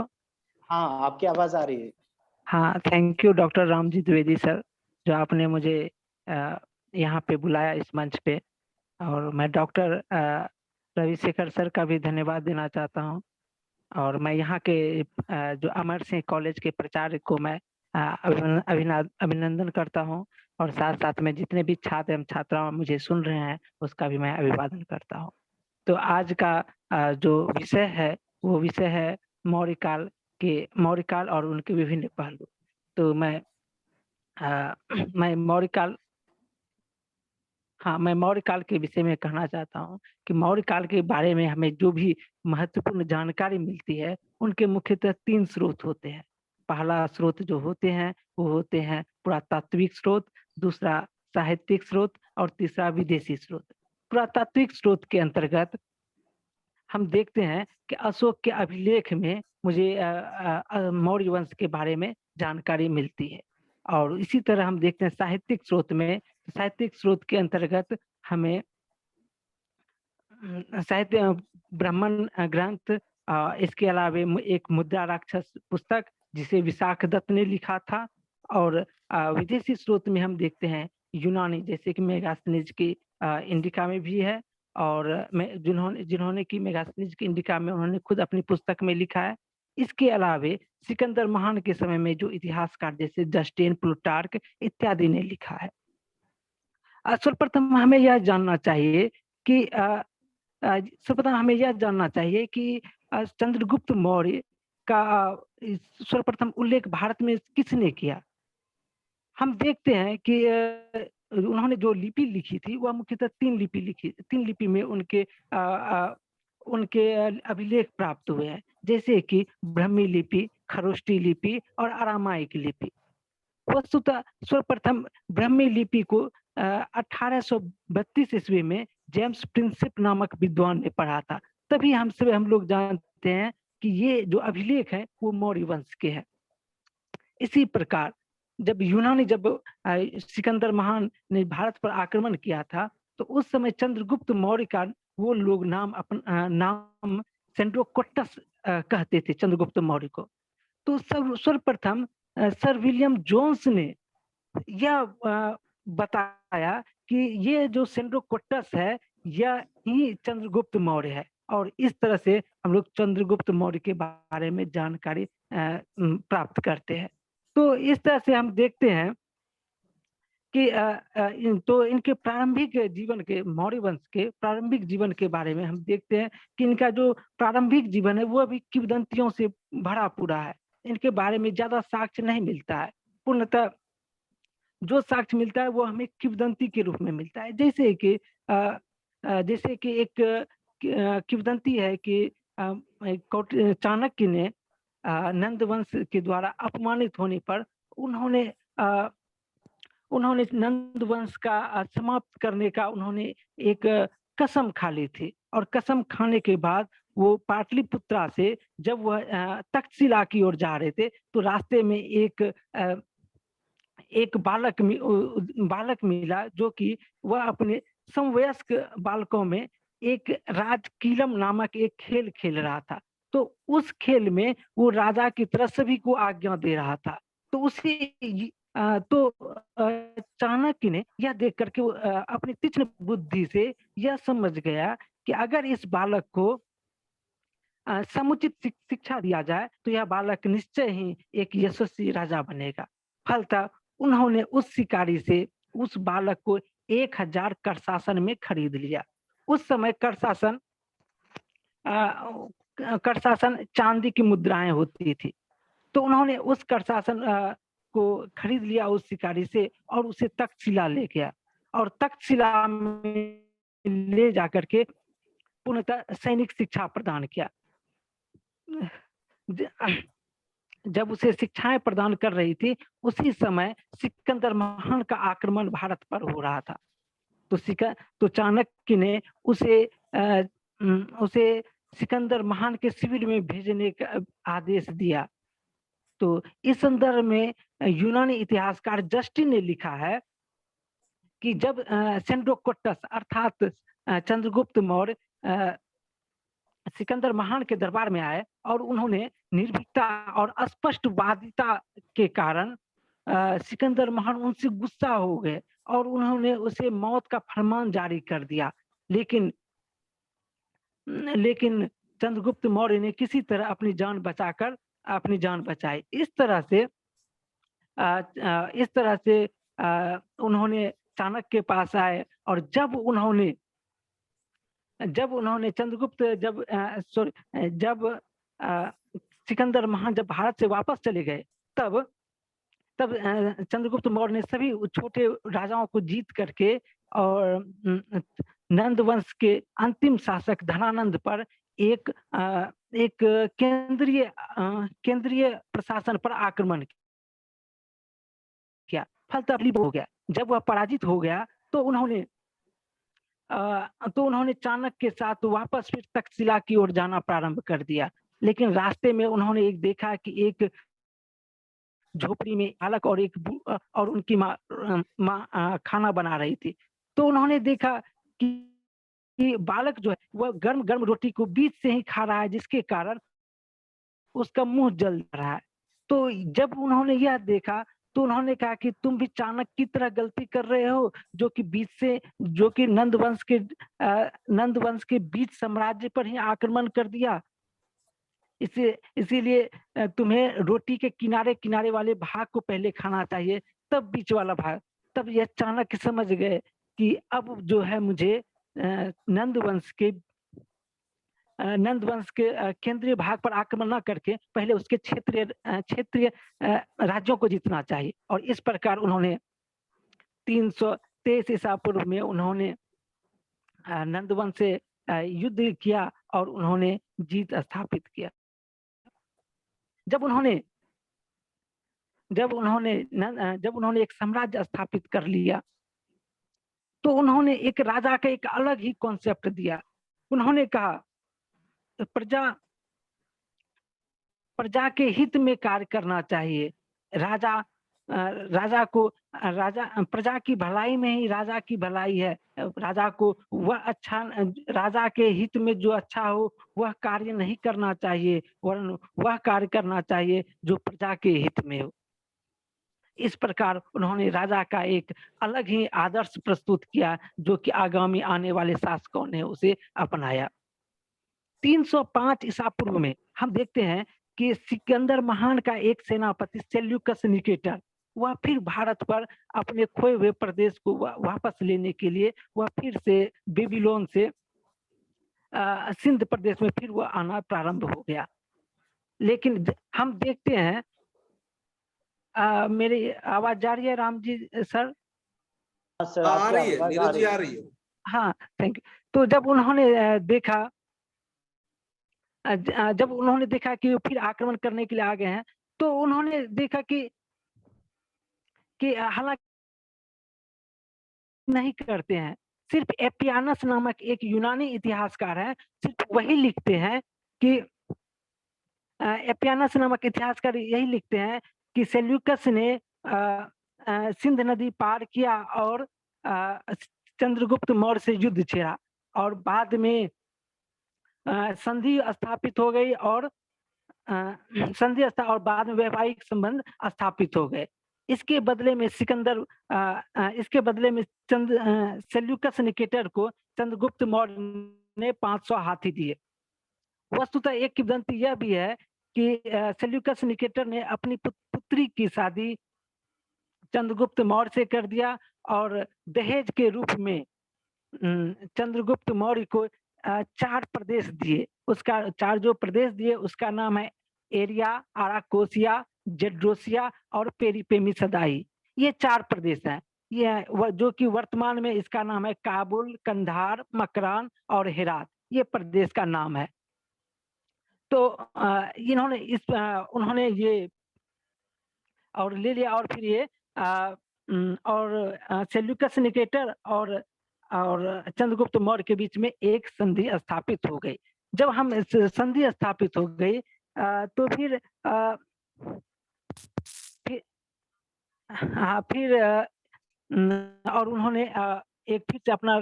हाँ, आपकी आवाज आ रही है। हाँ, thank you doctor Ramji Dwivedi sir, जो आपने मुझे यहाँ पे बुलाया इस मंच पे। और मैं डॉक्टर रविशेखर सर का भी धन्यवाद देना चाहता हूँ। और मैं यहाँ के जो अमर सिंह कॉलेज के प्राचार्य को मैं अभिनंदन करता हूँ। और साथ साथ में जितने भी छात्र एवं छात्राएं मुझे सुन रहे हैं, उसका भी मैं अभिवादन करता हूँ। तो आज का जो विषय है, वो विषय है मौर्य काल और उनके विभिन्न पहलू। तो मैं मौर्य काल के विषय में कहना चाहता हूँ कि मौर्य काल के बारे में हमें जो भी महत्वपूर्ण जानकारी मिलती है, उनके मुख्यतः 3 स्रोत होते हैं। पहला स्रोत जो होते हैं वो होते हैं पुरातात्विक स्रोत, दूसरा साहित्यिक स्रोत और तीसरा विदेशी स्रोत। पुरातात्विक स्रोत के अंतर्गत हम देखते हैं कि अशोक के अभिलेख में मुझे मौर्य वंश के बारे में जानकारी मिलती है। और इसी तरह हम देखते हैं साहित्यिक स्रोत में, साहित्यिक स्रोत के अंतर्गत हमें साहित्य ब्राह्मण ग्रंथ, इसके अलावा एक मुद्रा राक्षस पुस्तक जिसे विशाख दत्त ने लिखा था। और विदेशी स्रोत में हम देखते हैं यूनानी, जैसे कि मेगास्थनीज की इंडिका में भी है। और जिन्होंने की मेगास्थनीज की इंडिका में उन्होंने खुद अपनी पुस्तक में लिखा है। इसके अलावे सिकंदर महान के समय में जो इतिहासकार जैसे जस्टिन, प्लूटार्क इत्यादि ने लिखा है। सर्वप्रथम हमें यह जानना चाहिए कि चंद्रगुप्त मौर्य का सर्वप्रथम उल्लेख भारत में किसने किया। हम देखते हैं कि उन्होंने जो लिपि लिखी थी वह मुख्यतः 3 लिपि लिखी। 3 लिपि में उनके अभिलेख प्राप्त हुए हैं, जैसे कि ब्रह्मी लिपि, खरोष्टी लिपि और अरामाइक लिपि। वस्तुतः सर्वप्रथम ब्रह्मी लिपि को 1832 ईस्वी में जेम्स प्रिंसिप नामक विद्वान ने पढ़ा था। तभी हम लोग जानते हैं कि ये जो अभिलेख है वो मौर्य वंश के हैं। इसी प्रकार जब सिकंदर महान ने भारत पर आक्रमण किया था, तो उस समय चंद्रगुप्त मौर्य का वो लोग नाम सेंड्रोकोट्टस कहते थे चंद्रगुप्त मौर्य को। तो सर्वप्रथम सर विलियम जोन्स ने यह बताया कि ये जो सेंड्रोकोट्टस है यह ही चंद्रगुप्त मौर्य है। और इस तरह से हम लोग चंद्रगुप्त मौर्य के बारे में जानकारी प्राप्त करते हैं। तो इस तरह से हम देखते हैं कि तो इनके प्रारंभिक जीवन के, मौर्य वंश के प्रारंभिक जीवन के बारे में हम देखते हैं कि इनका जो प्रारंभिक जीवन है वो अभी किंवदंतियों से भरा पूरा है। इनके बारे में ज्यादा साक्ष्य नहीं मिलता है। पूर्णतः जो साक्ष्य मिलता है वो हमें किंवदंती के रूप में मिलता है। जैसे कि एक किंवदंती है कि चाणक्य ने नंद वंश के द्वारा अपमानित होने पर उन्होंने नंद वंश का समाप्त करने का उन्होंने एक कसम खा ली थी, और कसम खाने के बाद वो पाटलिपुत्रा से जब वह तक्षशिला की ओर जा रहे थे तो रास्ते में एक बालक मिला जो कि वह अपने समवयस्क बालकों में एक राजकीलम नामक एक खेल खेल रहा था। तो उस खेल में वो राजा की तरफ सभी को आज्ञा दे रहा था। तो चाणक्य ने यह देख करके अपनी तीक्ष्ण बुद्धि से यह समझ गया कि अगर इस बालक को समुचित शिक्षा दिया जाए तो यह बालक निश्चय ही एक यशस्वी राजा बनेगा। फलतः उन्होंने उस शिकारी से उस बालक को 1000 करशासन में खरीद लिया। उस समय करशासन चांदी की मुद्राएं होती थी। तो उन्होंने उस करशासन को खरीद लिया उस शिकारी से और उसे तक्षशिला ले गया, और तक्षशिला में ले जाकर के पूर्णतः सैनिक शिक्षा प्रदान किया। जब उसे शिक्षाएं प्रदान कर रही थी उसी समय सिकंदर महान का आक्रमण भारत पर हो रहा था। तो चाणक्य ने उसे सिकंदर महान के शिविर में भेजने का आदेश दिया। तो इस संदर्भ में यूनानी इतिहासकार जस्टिन ने लिखा है कि जब सेंड्रोकोट्टस अर्थात चंद्रगुप्त मौर्य सिकंदर महान के दरबार में आए और उन्होंने निर्भीकता और स्पष्टवादिता के कारण सिकंदर महान उनसे गुस्सा हो गए और उन्होंने उसे मौत का फरमान जारी कर दिया। लेकिन चंद्रगुप्त मौर्य ने किसी तरह अपनी जान बचाई। इस तरह से उन्होंने चाणक्य के पास आए, और जब उन्होंने सिकंदर महान जब भारत से वापस चले गए तब चंद्रगुप्त मौर्य ने सभी छोटे राजाओं को जीत करके और नंद वंश के अंतिम शासक धनानंद पर एक केंद्रीय प्रशासन पर आक्रमण किया। फलतः हो गया। जब वह पराजित हो गया तो उन्होंने चाणक्य के साथ वापस फिर तक्षशिला की ओर जाना प्रारंभ कर दिया। लेकिन रास्ते में उन्होंने एक देखा कि एक झोपड़ी में बालक और उनकी माँ खाना बना रही थी। तो उन्होंने देखा कि बालक जो है वह गर्म गर्म रोटी को बीच से ही खा रहा है, जिसके कारण उसका मुंह जल रहा है। तो जब उन्होंने यह देखा तो उन्होंने कहा कि तुम भी चाणक्य की तरह गलती कर रहे हो, जो कि नंद वंश के बीच साम्राज्य पर ही आक्रमण कर दिया। इसीलिए तुम्हें रोटी के किनारे वाले भाग को पहले खाना चाहिए, तब बीच वाला भाग। तब यह चाणक्य समझ गए कि अब जो है मुझे नंद वंश के केंद्रीय भाग पर आक्रमण न करके पहले उसके क्षेत्रीय राज्यों को जीतना चाहिए। और इस प्रकार उन्होंने 323 ईसा पूर्व में उन्होंने नंद वंश से युद्ध किया और उन्होंने जीत स्थापित किया। जब उन्होंने एक साम्राज्य स्थापित कर लिया तो उन्होंने एक राजा का एक अलग ही कॉन्सेप्ट दिया। उन्होंने कहा प्रजा के हित में कार्य करना चाहिए। प्रजा की भलाई में ही राजा की भलाई है। राजा के हित में जो अच्छा हो वह कार्य नहीं करना चाहिए, वरन वह कार्य करना चाहिए जो प्रजा के हित में हो। इस प्रकार उन्होंने राजा का एक अलग ही आदर्श प्रस्तुत किया, जो कि आगामी आने वाले शासकों ने उसे अपनाया। 305 ईसा पूर्व में हम देखते हैं कि सिकंदर महान का एक सेनापति सेल्यूकस निकेटर वह फिर भारत पर अपने खोए हुए प्रदेश को वापस लेने के लिए वह फिर से बेबीलोन से सिंध प्रदेश में फिर वह आना प्रारंभ हो गया। लेकिन हम देखते हैं, मेरी आवाज जा रही है राम जी सर? आ रही है, नीरज जी आ रही है। हाँ, थैंक यू। तो जब उन्होंने देखा कि वो फिर आक्रमण करने के लिए आ गए हैं, तो उन्होंने देखा कि हालांकि नहीं करते हैं, सिर्फ एपियानस नामक एक यूनानी इतिहासकार है, सिर्फ वही लिखते हैं कि एपियानस नामक इतिहासकार यही लिखते हैं कि सेल्यूकस ने सिंध नदी पार किया और चंद्रगुप्त मौर्य से युद्ध छेड़ा और बाद में संधि स्थापित हो गई और और बाद में वैवाहिक संबंध स्थापित हो गए। इसके बदले में सेल्यूकस निकेटर को चंद्रगुप्त मौर्य ने 500 हाथी दिए। वस्तुतः एक किंवदंती यह भी है कि सेल्यूकस निकेटर ने अपनी पुत्री की शादी चंद्रगुप्त मौर्य से कर दिया और दहेज के रूप में चंद्रगुप्त मौर्य को 4 प्रदेश दिए। उसका 4 जो प्रदेश दिए उसका नाम है एरिया, आराकोसिया, जेड्रोसिया और पेरिपेमिसदाई। ये 4 प्रदेश हैं। ये जो कि वर्तमान में इसका नाम है काबुल, कंधार, मकरान और हेरात। ये प्रदेश का नाम है। तो उन्होंने ये और ले लिया और फिर ये सेल्यूकस निकेटर और चंद्रगुप्त मौर्य के बीच में एक संधि स्थापित हो गई। जब हम संधि स्थापित हो गई तो फिर और उन्होंने एक फिर से अपना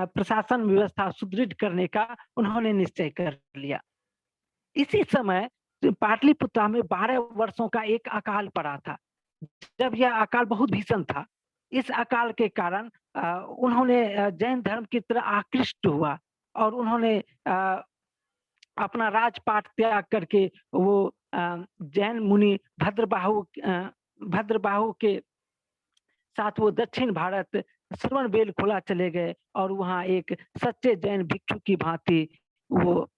प्रशासन व्यवस्था सुदृढ़ करने का उन्होंने निश्चय कर लिया। इसी समय पाटलिपुत्र में 12 वर्षों का एक अकाल पड़ा था। जब यह अकाल बहुत भीषण था, इस अकाल के कारण उन्होंने जैन धर्म की तरह आकृष्ट हुआ और उन्होंने अपना राजपाट त्याग करके वो जैन मुनि भद्रबाहु के साथ वो दक्षिण भारत श्रवण बेलखोला चले गए और वहाँ एक सच्चे जैन भिक्षु की भांति वो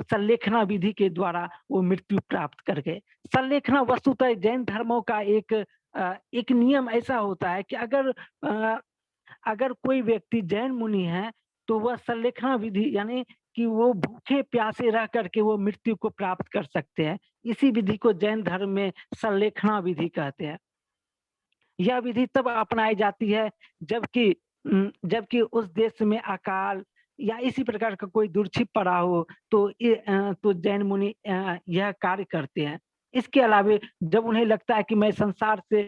संलेखना विधि के द्वारा वो मृत्यु प्राप्त कर गए। संलेखना वस्तुतः जैन धर्मों का एक नियम ऐसा होता है कि अगर कोई व्यक्ति जैन मुनि है तो वह संलेखना विधि यानी कि वो भूखे प्यासे रह करके वो मृत्यु को प्राप्त कर सकते हैं। इसी विधि को जैन धर्म में संलेखना विधि कहते हैं। यह विधि तब अपनाई जाती है जबकि उस देश में अकाल या इसी प्रकार का कोई दुर्छिप पड़ा हो तो जैन मुनि यह कार्य करते हैं। इसके अलावा जब उन्हें लगता है कि मैं संसार से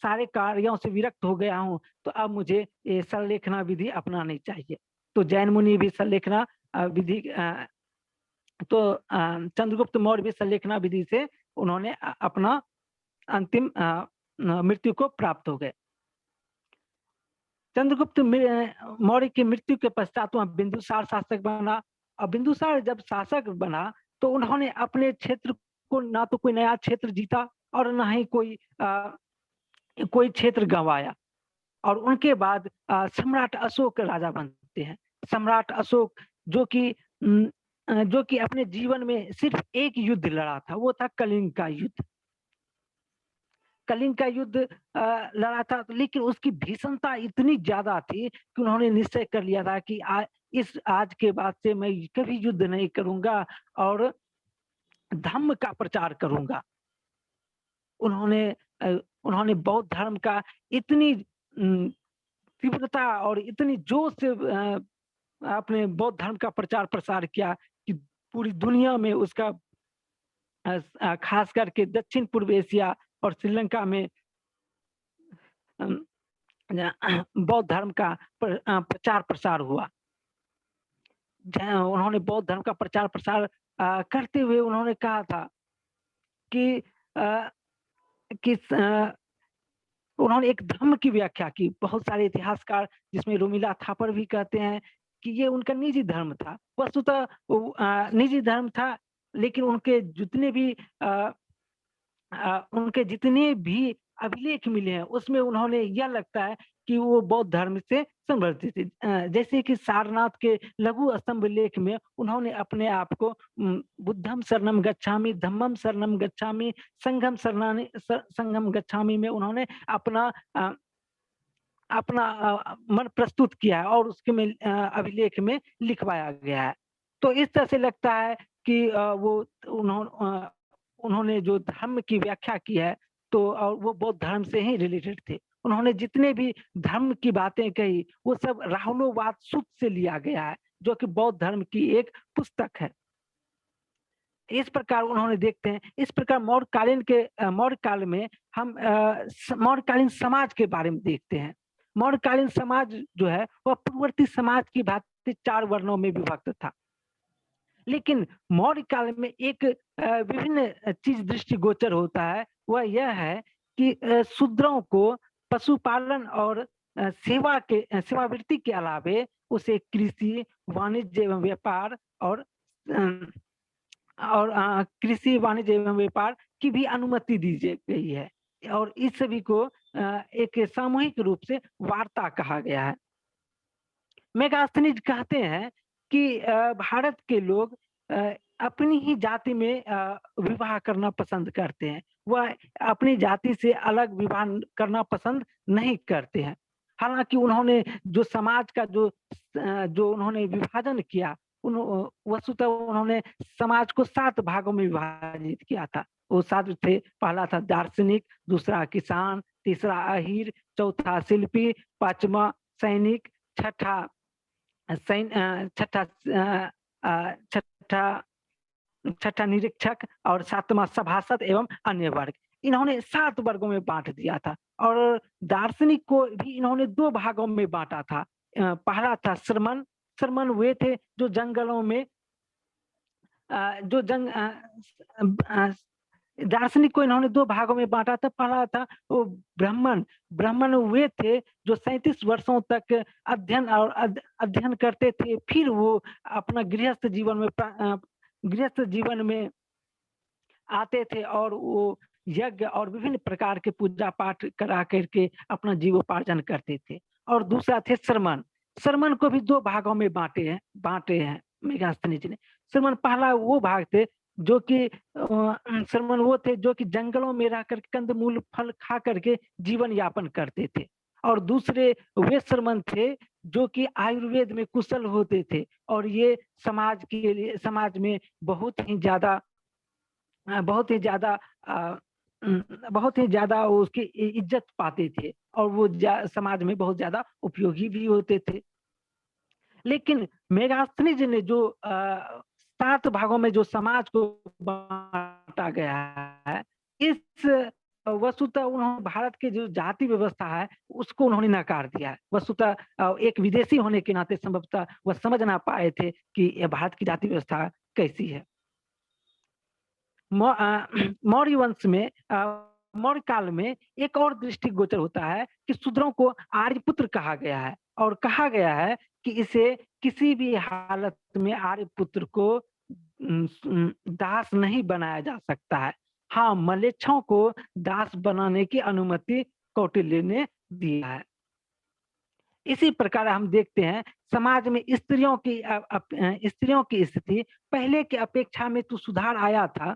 सारे कार्यों से विरक्त हो गया हूं तो अब मुझे ये संलेखना विधि अपनानी चाहिए। तो जैन मुनि भी संलेखना विधि तो चंद्रगुप्त मौर्य भी संलेखना विधि से उन्होंने अपना अंतिम मृत्यु को प्राप्त हो गए। चंद्रगुप्त मौर्य की मृत्यु के पश्चात वह बिंदुसार शासक बना और बिंदुसार जब शासक बना तो उन्होंने अपने क्षेत्र को ना तो कोई नया क्षेत्र जीता और ना ही कोई क्षेत्र गंवाया। और उनके बाद सम्राट अशोक राजा बनते हैं। सम्राट अशोक जो कि अपने जीवन में सिर्फ एक युद्ध लड़ा था, वो था कलिंग का युद्ध। कलिंग का युद्ध लड़ा था, लेकिन उसकी भीषणता इतनी ज्यादा थी कि उन्होंने निश्चय कर लिया था कि आज के बाद से मैं कभी युद्ध नहीं करूंगा और धम्म का प्रचार करूंगा। उन्होंने बौद्ध धर्म का इतनी तीव्रता और इतनी जोश से अपने बौद्ध धर्म का प्रचार प्रसार किया कि पूरी दुनिया में उसका खास करके दक्षिण पूर्व एशिया और श्रीलंका में बौद्ध धर्म का प्रचार प्रसार हुआ। उन्होंने बौद्ध धर्म का प्रचार प्रसार करते हुए उन्होंने कहा था कि उन्होंने एक धर्म की व्याख्या की। बहुत सारे इतिहासकार जिसमें रोमिला थापर भी कहते हैं कि ये उनका निजी धर्म था। वस्तुतः निजी धर्म था, लेकिन उनके जितने भी अभिलेख मिले हैं उसमें उन्होंने यह लगता है कि वो बौद्ध धर्म से संबंधित थे। जैसे कि सारनाथ के लघु स्तंभ लेख में उन्होंने अपने आप को बुद्धम शरणम गच्छामि, धम्मम शरणम गच्छामि, संघम गच्छामि में उन्होंने अपना मन प्रस्तुत किया है और उसके में अभिलेख में लिखवाया गया है। तो इस तरह से लगता है कि उन्होंने जो धर्म की व्याख्या की है तो और वो बौद्ध धर्म से ही रिलेटेड थे। उन्होंने जितने भी धर्म की बातें कही वो सब राहुलोवाद सूत्र से लिया गया है, जो कि बौद्ध धर्म की एक पुस्तक है। इस प्रकार उन्होंने देखते हैं, इस प्रकार मौर्य काल में हम मौर्यकालीन समाज के बारे में देखते हैं। मौर्यकालीन समाज जो है वह पूर्ववर्ती समाज की भांति 4 वर्णों में विभक्त था, लेकिन मौर्य काल में एक विभिन्न चीज दृष्टिगोचर होता है, वह यह है कि शूद्रों को पशुपालन और सेवावृत्ति के अलावे उसे कृषि, वाणिज्य एवं व्यापार और कृषि, वाणिज्य एवं व्यापार की भी अनुमति दी गई है, और इस सभी को एक सामूहिक रूप से वार्ता कहा गया है। मेगास्थनीज कहते हैं कि भारत के लोग अपनी ही जाति में विवाह करना पसंद करते हैं, वह अपनी जाति से अलग विवाह करना पसंद नहीं करते हैं। हालांकि उन्होंने जो समाज का जो उन्होंने विभाजन किया, वस्तुतः उन्होंने समाज को 7 भागों में विभाजित किया था। वो 7 थे, पहला था दार्शनिक, दूसरा किसान, तीसरा अहीर, चौथा शिल्पी, पांचवा सैनिक, छठा निरीक्षक और 7वां सभासद एवं अन्य वर्ग। इन्होंने 7 वर्गों में बांट दिया था, और दार्शनिक को भी इन्होंने 2 भागों में बांटा था। पहला था श्रमण वे थे जो जंगलों में दार्शनिक को इन्होंने 2 भागों में बांटा था। पहला था वो ब्राह्मण वे थे जो 37 वर्षों तक अध्ययन करते थे, फिर वो अपना गृहस्थ जीवन में आते थे और वो यज्ञ और विभिन्न प्रकार के पूजा पाठ करा करके अपना जीवोपार्जन करते थे। और दूसरा थे श्रमण को भी 2 भागों में बांटे हैं मेगास्थनीज ने। श्रमण पहला वो भाग थे जो कि श्रमण वो थे जो कि जंगलों में रह कर कंदमूल फल खा करके जीवन यापन करते थे, और दूसरे वे श्रमण थे जो कि आयुर्वेद में कुशल होते थे, और ये समाज में बहुत ही ज्यादा उसकी इज्जत पाते थे, और वो समाज में बहुत ज्यादा उपयोगी भी होते थे। लेकिन मेगास्थनीज ने जो 7 भागों में जो समाज को बांटा गया है, इस वस्तुतः उन्होंने भारत की जो जाति व्यवस्था है उसको उन्होंने नकार दिया है। वस्तुतः एक विदेशी होने के नाते संभवतः वह समझ ना पाए थे कि भारत की जाति व्यवस्था कैसी है। मौर्य वंश में मौर्य काल में एक और दृष्टिगोचर होता है कि शूद्रों को आर्यपुत्र कहा गया है, और कहा गया है कि इसे किसी भी हालत में आर्यपुत्र को दास नहीं बनाया जा सकता है। हाँ, मलेच्छों को दास बनाने की अनुमति कौटिल्य ने दिया है। इसी प्रकार हम देखते हैं समाज में स्त्रियों की स्थिति पहले की अपेक्षा में तो सुधार आया था।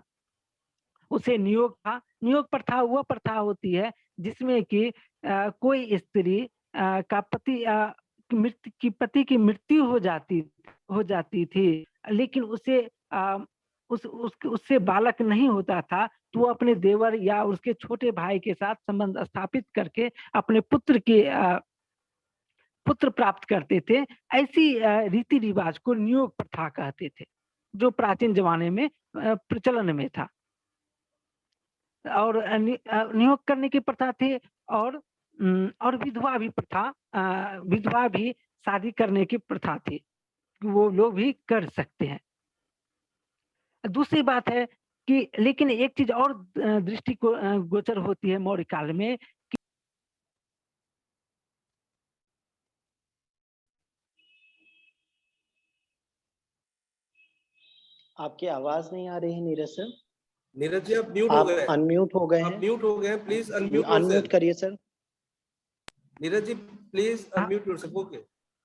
उसे नियोग प्रथा वह प्रथा होती है जिसमें कि कोई स्त्री का पति की मृत्यु हो जाती थी, लेकिन उसे उससे बालक नहीं होता था, तो वो अपने देवर या उसके छोटे भाई के साथ संबंध स्थापित करके अपने पुत्र प्राप्त करते थे। ऐसी रीति रिवाज को नियोग प्रथा कहते थे, जो प्राचीन जमाने में प्रचलन में था। और नियोग करने की प्रथा थी, और विधवा भी शादी करने की प्रथा थी, वो लोग भी कर सकते हैं। दूसरी बात है कि लेकिन एक चीज और दृष्टि को गोचर होती है मौर्य काल में कि आपकी आवाज नहीं आ रही है नीरज सर। नीरज जी आप म्यूट हो गए। अनम्यूट हो गए हैं। आप म्यूट हो गए, प्लीज अनम्यूट करिए sir. Neeraj ji please unmute yourself. Okay,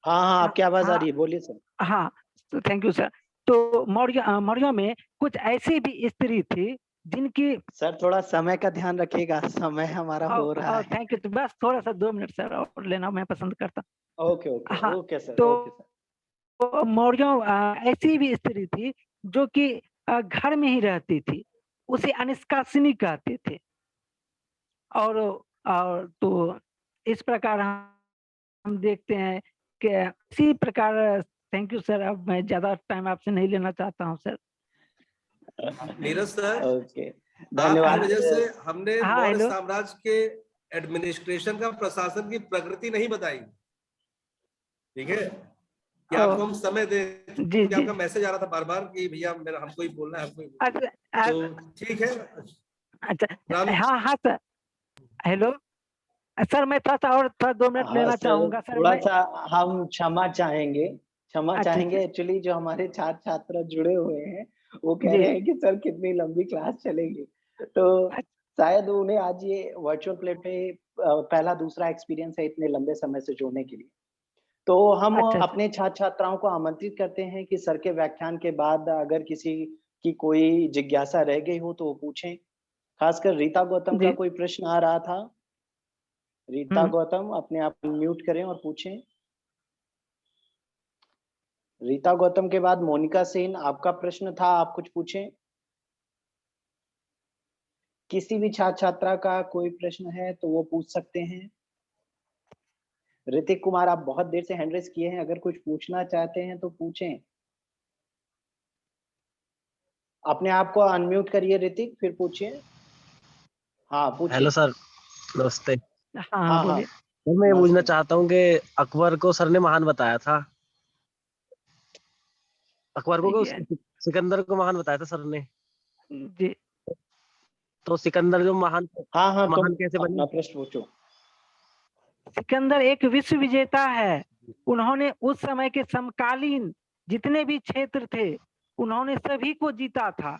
हाँ, आपकी आवाज आ रही है, बोलिए सर। हाँ, थैंक यू सर। तो मौर्यों में कुछ ऐसी भी स्त्री थी जिनकी सर थोड़ा समय का ध्यान रखिएगा, समय हमारा हो रहा है। Thank you. बस थोड़ा सा 2 मिनट सर और लेना मैं पसंद करता। Okay sir. तो मौर्यों ऐसी भी स्त्री थी जो कि घर में ही रहती थी, उसे अनिष्कासिनी कहते थे। और तो इस प्रकार हम देखते हैं कि इसी प्रकार। Thank you sir. अब मैं ज्यादा टाइम आपसे नहीं लेना चाहता हूँ सर। नीरज सर, ओके, आपकी धन्यवाद। वजह से हमने हाँ, मौर्य हेलो। साम्राज्य के एडमिनिस्ट्रेशन का, प्रशासन की प्रकृति नहीं बताई। ठीक है कि आपको हम समय दे, जी क्योंकि जी। आपका मैसेज आ रहा था बार बार कि भैया मेरा हमको ही बोलना है, हमको ही बोलना है। अच्छा तो ठीक है। अच्छा। राम, हाँ हाँ सर। हेलो सर, मैं थोड़ा 2 मिनट हाँ लेना सर, चाहूंगा सर। थोड़ा मैं सा हम क्षमा चाहेंगे, अच्छा एक्चुअली जो हमारे छात्र छात्रा जुड़े हुए हैं वो कह जी। रहे हैं कि सर कितनी लंबी क्लास चलेगी, तो शायद उन्हें आज ये वर्चुअल प्लेट पे पहला दूसरा एक्सपीरियंस है इतने लंबे समय से जुड़ने के लिए। तो हम अच्छा अपने छात्र छात्राओं को आमंत्रित करते हैं कि सर के व्याख्यान के बाद अगर किसी की कोई जिज्ञासा रह गई हो तो वो पूछें। खासकर रीता गौतम का जी। कोई प्रश्न आ रहा था। रीता गौतम, अपने आप म्यूट करें और पूछें। रीता गौतम के बाद मोनिका सेन, आपका प्रश्न था, आप कुछ पूछें। किसी भी छात्र छात्रा का कोई प्रश्न है तो वो पूछ सकते हैं। ऋतिक कुमार, आप बहुत देर से हैंड रेज किए हैं, अगर कुछ पूछना चाहते हैं तो पूछें। अपने आप को अनम्यूट करिए ऋतिक, फिर पूछिए। हाँ पूछिए। हेलो सर, नमस्ते। हाँ हाँ हाँ हाँ, बोलिए। सर मैं ये पूछना नमस्ते। चाहता हूँ कि अकबर को सर ने महान बताया था। अकबर को ये- सिकंदर को महान बताया था सर ने। जी। तो सिकंदर जो महान हाँ हाँ, तुम महान कैसे बने? अपना प्रश्न पूछो। सिकंदर एक विश्व विजेता है। उन्होंने उस समय के समकालीन जितने भी क्षेत्र थे उन्होंने सभी को जीता था।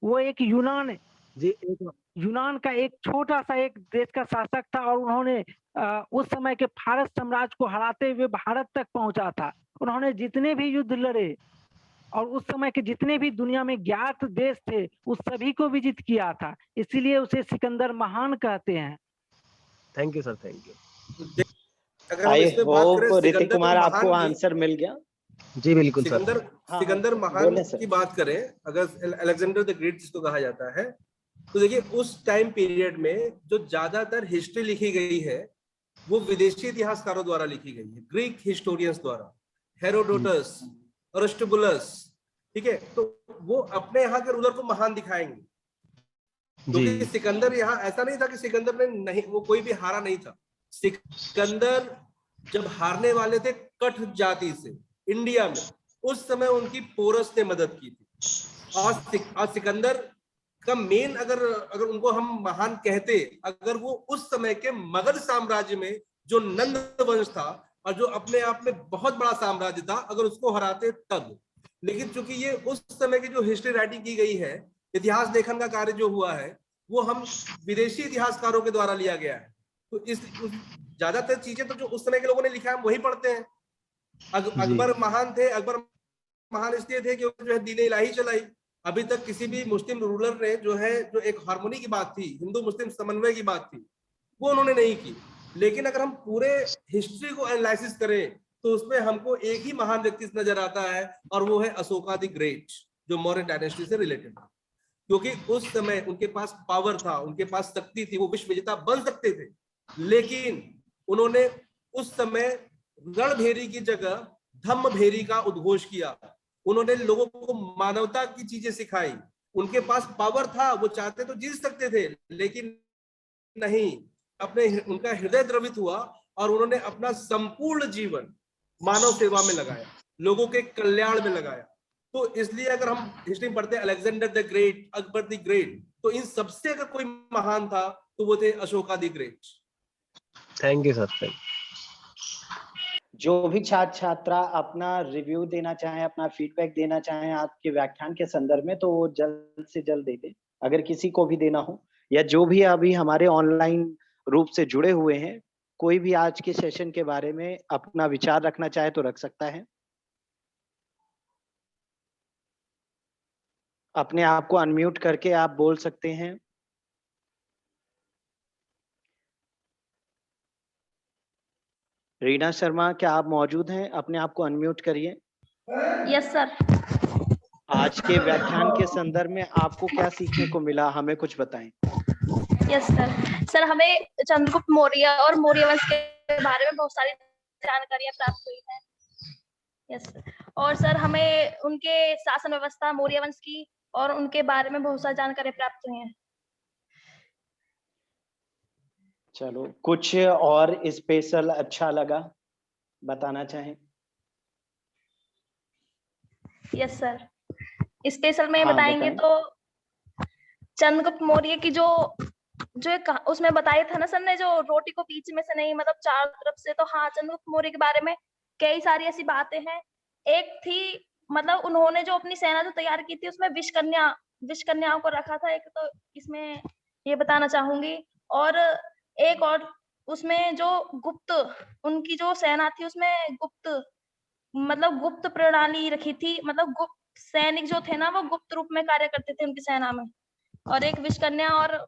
वो एक जी एक यूनान का एक छोटा सा एक देश का शासक था और उन्होंने उस समय के फारस साम्राज्य को हराते हुए भारत तक पहुंचा था। उन्होंने जितने भी युद्ध लड़े और उस समय के जितने भी दुनिया में ज्ञात देश थे उस सभी को विजित किया था, इसीलिए उसे सिकंदर महान कहते हैं। Thank you sir, thank you. अगर हम आई इसमें बात करें होप ऋतिक सिकंदर कुमार आपको महान की, आंसर मिल गया। जी बिल्कुल सर। सिकंदर हाँ सिकंदर हाँ, महान बोले सर। की बात करें, अगर अलेक्जेंडर द ग्रेट जिसको कहा जाता है, तो देखिए उस टाइम पीरियड में जो ज्यादातर हिस्ट्री लिखी गई है वो विदेशी इतिहासकारों द्वारा लिखी गई है, ग्रीक हिस्टोरियंस द्वारा, हेरोडोटस, अरिस्टोबुलस। ठीक है, तो वो अपने यहाँ के रूलर को महान दिखाएंगे, क्योंकि जी सिकंदर यहाँ ऐसा नहीं था कि सिकंदर ने नहीं, वो कोई भी हारा नहीं था। सिकंदर जब हारने वाले थे कठ जाति से इंडिया में, उस समय उनकी पोरस ने मदद की थी। आज सिकंदर का मेन, अगर उनको हम महान कहते, अगर वो उस समय के मगध साम्राज्य में जो नंद वंश था और जो अपने आप में बहुत बड़ा साम्राज्य था, अगर उसको हराते तब। लेकिन चूंकि ये उस समय की जो हिस्ट्री राइटिंग की गई है, इतिहास लेखन का कार्य जो हुआ है, वो हम विदेशी इतिहासकारों के द्वारा लिया गया है। तो इस ज्यादातर चीजें तो जो उस समय के लोगों ने लिखा है हम वही पढ़ते हैं। अकबर महान थे, अकबर महान इसलिए थे कि जो है दीन इलाही चलाई। अभी तक किसी भी मुस्लिम रूलर ने जो एक हार्मोनी की बात थी, हिंदू मुस्लिम समन्वय की बात थी, वो उन्होंने नहीं की। लेकिन अगर हम पूरे हिस्ट्री को एनालिसिस करें तो उसमें हमको एक ही महान व्यक्ति नजर आता है, और वो है अशोका द ग्रेट, जो मौर्य डायनेस्टी से रिलेटेड था। क्योंकि उस समय उनके पास पावर था, उनके पास शक्ति थी, वो विश्व विजेता बन सकते थे। लेकिन उन्होंने उस समय रणभेरी की जगह धम्मभेरी का उद्घोष किया। उन्होंने लोगों को मानवता की चीजें सिखाई। उनके पास पावर था, वो चाहते तो जीत सकते थे, लेकिन नहीं, उनका हृदय द्रवित हुआ और उन्होंने अपना संपूर्ण जीवन मानव सेवा में लगाया, लोगों के कल्याण में लगाया। तो इसलिए अगर हम हिस्ट्री पढ़ते हैं Alexander the great, Akbar the great, तो इन सबसे अगर कोई महान था तो वो थे Ashoka the great. Thank you sir. जो भी छात्र छात्रा अपना रिव्यू देना चाहें, अपना फीडबैक देना चाहें आपके व्याख्यान के संदर्भ में, तो वो जल्द से जल्द दे दें, अगर किसी को भी देना हो, या जो भी अभी हमारे ऑनलाइन रूप से जुड़े हुए हैं, कोई भी आज के सेशन के बारे में अपना विचार रखना चाहे तो रख सकता है। अपने आप को अनम्यूट करके आप बोल सकते हैं। रीना शर्मा, क्या आप मौजूद हैं? अपने आप को अनम्यूट करिए। Yes sir. आज के व्याख्यान के संदर्भ में आपको क्या सीखने को मिला, हमें कुछ बताएं। Yes sir. सर हमें चंद्रगुप्त मौर्य और मौर्य वंश के बारे में बहुत सारी जानकारियां प्राप्त हुई है। यस। और सर हमें उनके शासन व्यवस्था मौर्य वंश की और उनके बारे में बहुत सारी जानकारियां प्राप्त हुई हैं। चलो, कुछ और स्पेशल अच्छा लगा बताना चाहें? यस सर, स्पेशल में हाँ, बताएंगे बताएं। तो चंद्रगुप्त मौर्य की जो उसमें बताया था ना सर ने, जो रोटी को बीच में से नहीं मतलब चारों तरफ से, तो हाँ चंद्रगुप्त मौर्य के बारे में कई सारी ऐसी बातें हैं। एक थी मतलब उन्होंने जो अपनी सेना जो तैयार की थी उसमें विष कन्याओं को रखा था, एक तो इसमें ये बताना चाहूंगी। और एक और उसमें जो गुप्त उनकी जो सेना थी उसमें गुप्त प्रणाली रखी थी, मतलब गुप्त सैनिक जो थे ना वो गुप्त रूप में कार्य करते थे उनकी सेना में। और एक विष कन्या, और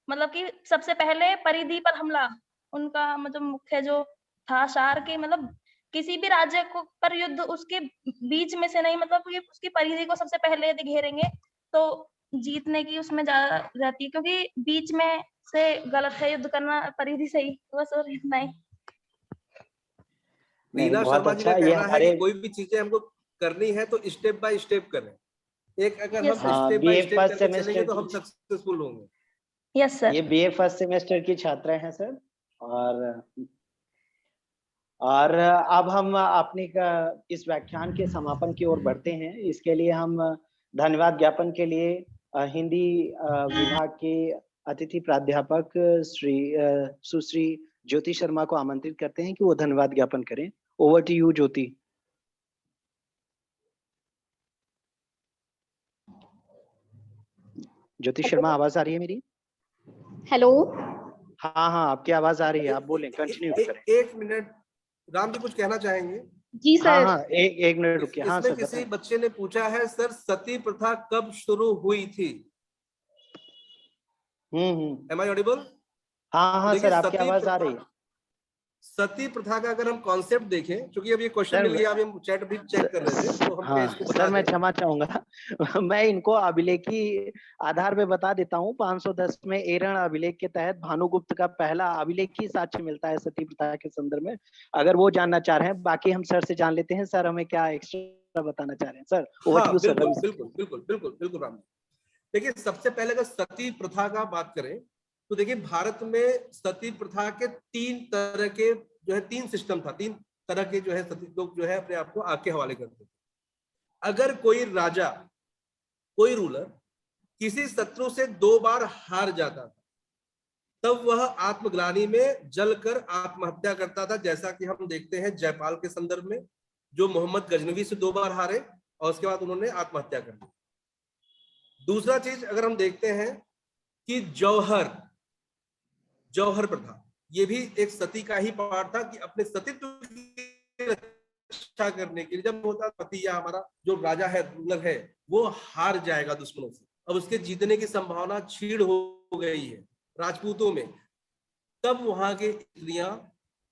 मतलब कि सबसे पहले परिधि पर हमला उनका मतलब मुख्य जो था सार के, मतलब किसी भी राज्य को पर युद्ध उसके बीच में से नहीं, मतलब ये उसकी परिधि को सबसे पहले यदि घेरेंगे तो जीतने की उसमें ज्यादा रहती है, क्योंकि बीच में से गलत है युद्ध करना, परिधि से ही। बस और इतना ही। नहीं, रीना बहुत शर्मा जी का अच्छा। ये कहना है हमारे कि कोई भी चीजें हमको करनी है तो स्टेप बाय स्टेप करें। एक अगर Yes, हम sir. Step BA by step first करके चलेंगे सेमेस्टर तो हम की सक्सेसफुल होंगे। Yes sir. ये BA फर्स्ट सेमेस्टर की छात्रा हैं सर। और अब हम अपने इस व्याख्यान के समापन की ओर बढ़ते हैं। इसके लिए हम धन्यवाद ज्ञापन के लिए हिंदी विभाग के अतिथि प्राध्यापक सुश्री ज्योति शर्मा को आमंत्रित करते हैं कि वो धन्यवाद ज्ञापन करें। ओवर टू यू ज्योति। ज्योति शर्मा, आवाज आ रही है मेरी? हेलो। हाँ हाँ, आपकी आवाज आ रही है, आप बोलें, कंटिन्यू करें। एक मिनट, राम जी कुछ कहना चाहेंगे? जी हाँ सर। हाँ, एक मिनट रुकिए। हाँ इसमें सर, किसी बताएं। बच्चे ने पूछा है सर सती प्रथा कब शुरू हुई थी? Am I audible? हाँ हाँ देखिए सर, आपकी आवाज आ रही है। सती प्रथा का अगर हम कॉन्सेप्ट देखें, क्योंकि अब ये क्वेश्चन सर, मिल गया, अभी हम चैट भी चेक कर रहे थे तो हम हाँ इसको सर, बता मैं दें। क्षमा चाहूंगा। मैं इनको अभिलेखी आधार पे बता देता हूँ। 510 में एरण अभिलेख के तहत भानुगुप्त का पहला अभिलेखी साक्ष्य मिलता है सती प्रथा के संदर्भ में, अगर वो जानना चाह रहे हैं। बाकी हम सर से जान लेते हैं, सर हमें क्या एक्स्ट्रा बताना चाह रहे हैं। Sir over to you sir. बिल्कुल बिल्कुल बिल्कुल बिल्कुल बिल्कुल राम जी। देखिए, सबसे पहले अगर सती प्रथा का बात करें तो देखिए भारत में सती प्रथा के 3 तरह के जो है 3 सिस्टम था, 3 तरह के जो है सती लोग जो है अपने आप को आग के हवाले करते थे। अगर कोई राजा, कोई रूलर किसी शत्रु से 2 बार हार जाता था तब वह आत्मग्लानि में जलकर आत्महत्या करता था, जैसा कि हम देखते हैं जयपाल के संदर्भ में, जो मोहम्मद गजनवी से 2 बार हारे और उसके बाद उन्होंने आत्महत्या कर ली। दूसरा चीज अगर हम देखते हैं कि जौहर प्रथा, ये भी एक सती का ही पार्ट था कि अपने सतीत्व की रक्षा करने के लिए, जब होता पति या हमारा जो राजा है, रूलर है, वो हार जाएगा दुश्मनों से, अब उसके जीतने की संभावना क्षीण हो गई है राजपूतों में, तब वहां के स्त्रियां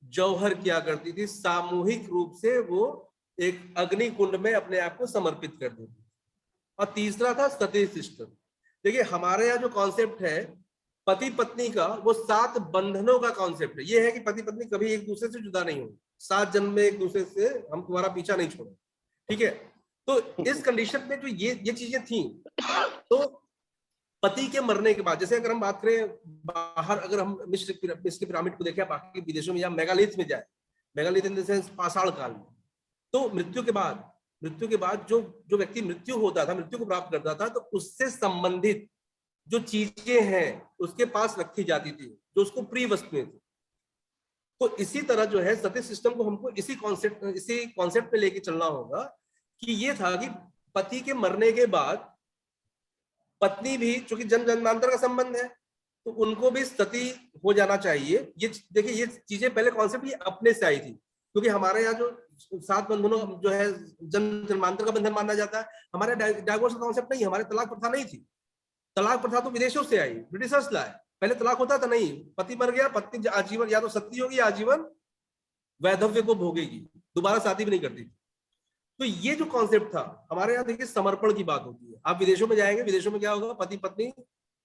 जौहर किया करती थी, सामूहिक रूप से वो एक अग्नि कुंड में अपने आप को समर्पित कर देती। और तीसरा था सती सिस्टम। देखिए हमारे यहाँ जो कॉन्सेप्ट है पति पत्नी का, वो 7 बंधनों का कॉन्सेप्ट है। ये है कि पति पत्नी कभी एक दूसरे से जुदा नहीं होंगे, 7 जन्म में एक दूसरे से हम तुम्हारा पीछा नहीं छोड़े, ठीक है। तो इस कंडीशन में जो ये चीजें थी, तो पति के मरने के बाद, जैसे अगर हम बात करें बाहर, अगर हम मिस्र पिरामिड को देखें, बाकी विदेशों में या मेगालिथ में जाए, मेगालिथ इन द सेंस पाषाण काल में, तो मृत्यु के बाद जो व्यक्ति मृत्यु होता था, मृत्यु को प्राप्त करता था, तो उससे संबंधित जो चीजें हैं उसके पास रखी जाती थी, जो उसको प्रिय वस्तुएं थी। तो इसी तरह जो है सती सिस्टम को हमको इसी कॉन्सेप्ट पे लेके चलना होगा कि ये था कि पति के मरने के बाद पत्नी भी, चूंकि जन्मांतर का संबंध है, तो उनको भी सती हो जाना चाहिए। ये देखिए, ये चीजें पहले कॉन्सेप्ट ये अपने से आई थी, क्योंकि हमारे यहाँ जो 7 बंधनों जो है जन्मांतर का बंधन माना जाता है, हमारे डाइवोर्स का कॉन्सेप्ट नहीं, हमारे तलाक प्रथा नहीं थी। तलाक प्रथा तो विदेशों से आई, ब्रिटिशर्स लाए। पहले तलाक होता था नहीं, पति मर गया, पत्नी आजीवन या तो सती होगी या आजीवन वैधव्य को भोगेगी, दोबारा शादी भी नहीं करती। तो ये जो कॉन्सेप्ट था हमारे यहाँ, देखिए समर्पण की बात होती है। आप विदेशों में जाएंगे, विदेशों में क्या होगा, पति पत्नी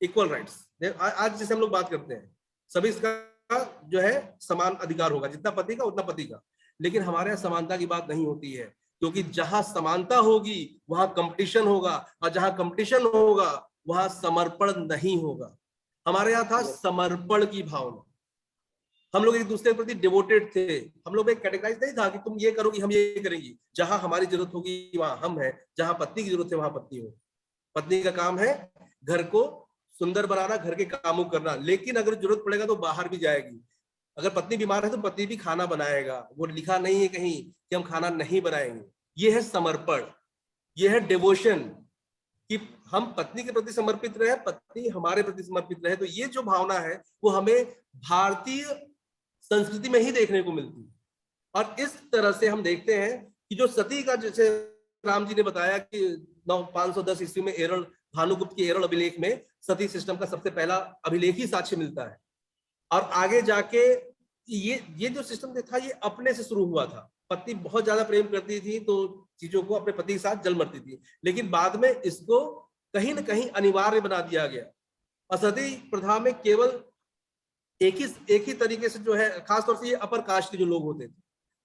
इक्वल राइट्स। आज जैसे हम लोग बात करते हैं सभी का जो है समान अधिकार होगा, जितना पति का उतना पति का, लेकिन हमारे यहाँ समानता की बात नहीं होती है, क्योंकि जहां समानता होगी वहां कंपटीशन होगा, और जहां कंपटीशन होगा वहां समर्पण नहीं होगा। हमारे यहाँ था समर्पण की भावना, हम लोग एक दूसरे के प्रति डिवोटेड थे, हम लोग एक कैटेगराइज नहीं था कि तुम ये करोगी हम ये करेंगे। जहां हमारी जरूरत होगी वहां हम हैं, जहां पत्नी की जरूरत है वहां पत्नी हो। पत्नी का काम है घर को सुंदर बनाना, घर के कामों करना, लेकिन अगर जरूरत पड़ेगा तो बाहर भी जाएगी। अगर पत्नी बीमार है तो पति भी खाना बनाएगा, वो लिखा नहीं है कहीं कि हम खाना नहीं बनाएंगे। ये है समर्पण, ये है डिवोशन, कि हम पत्नी के प्रति समर्पित रहे, पत्नी हमारे प्रति समर्पित रहे। तो ये जो भावना है वो हमें भारतीय संस्कृति में ही देखने को मिलती है। और इस तरह से हम देखते हैं कि जो सती का, जैसे राम जी ने बताया कि 510 ईस्वी में एरल, भानुगुप्त के एरल अभिलेख में सती सिस्टम का सबसे पहला अभिलेख ही साक्ष्य मिलता है। और आगे जाके ये जो सिस्टम था ये अपने से शुरू हुआ था। पत्नी बहुत ज्यादा प्रेम करती थी तो चीजों को अपने पति के साथ जल मरती थी, लेकिन बाद में इसको कहीं ना कहीं अनिवार्य बना दिया गया। और सती प्रथा में केवल एक ही तरीके से जो है, खासतौर से ये अपर कास्ट के जो लोग होते थे,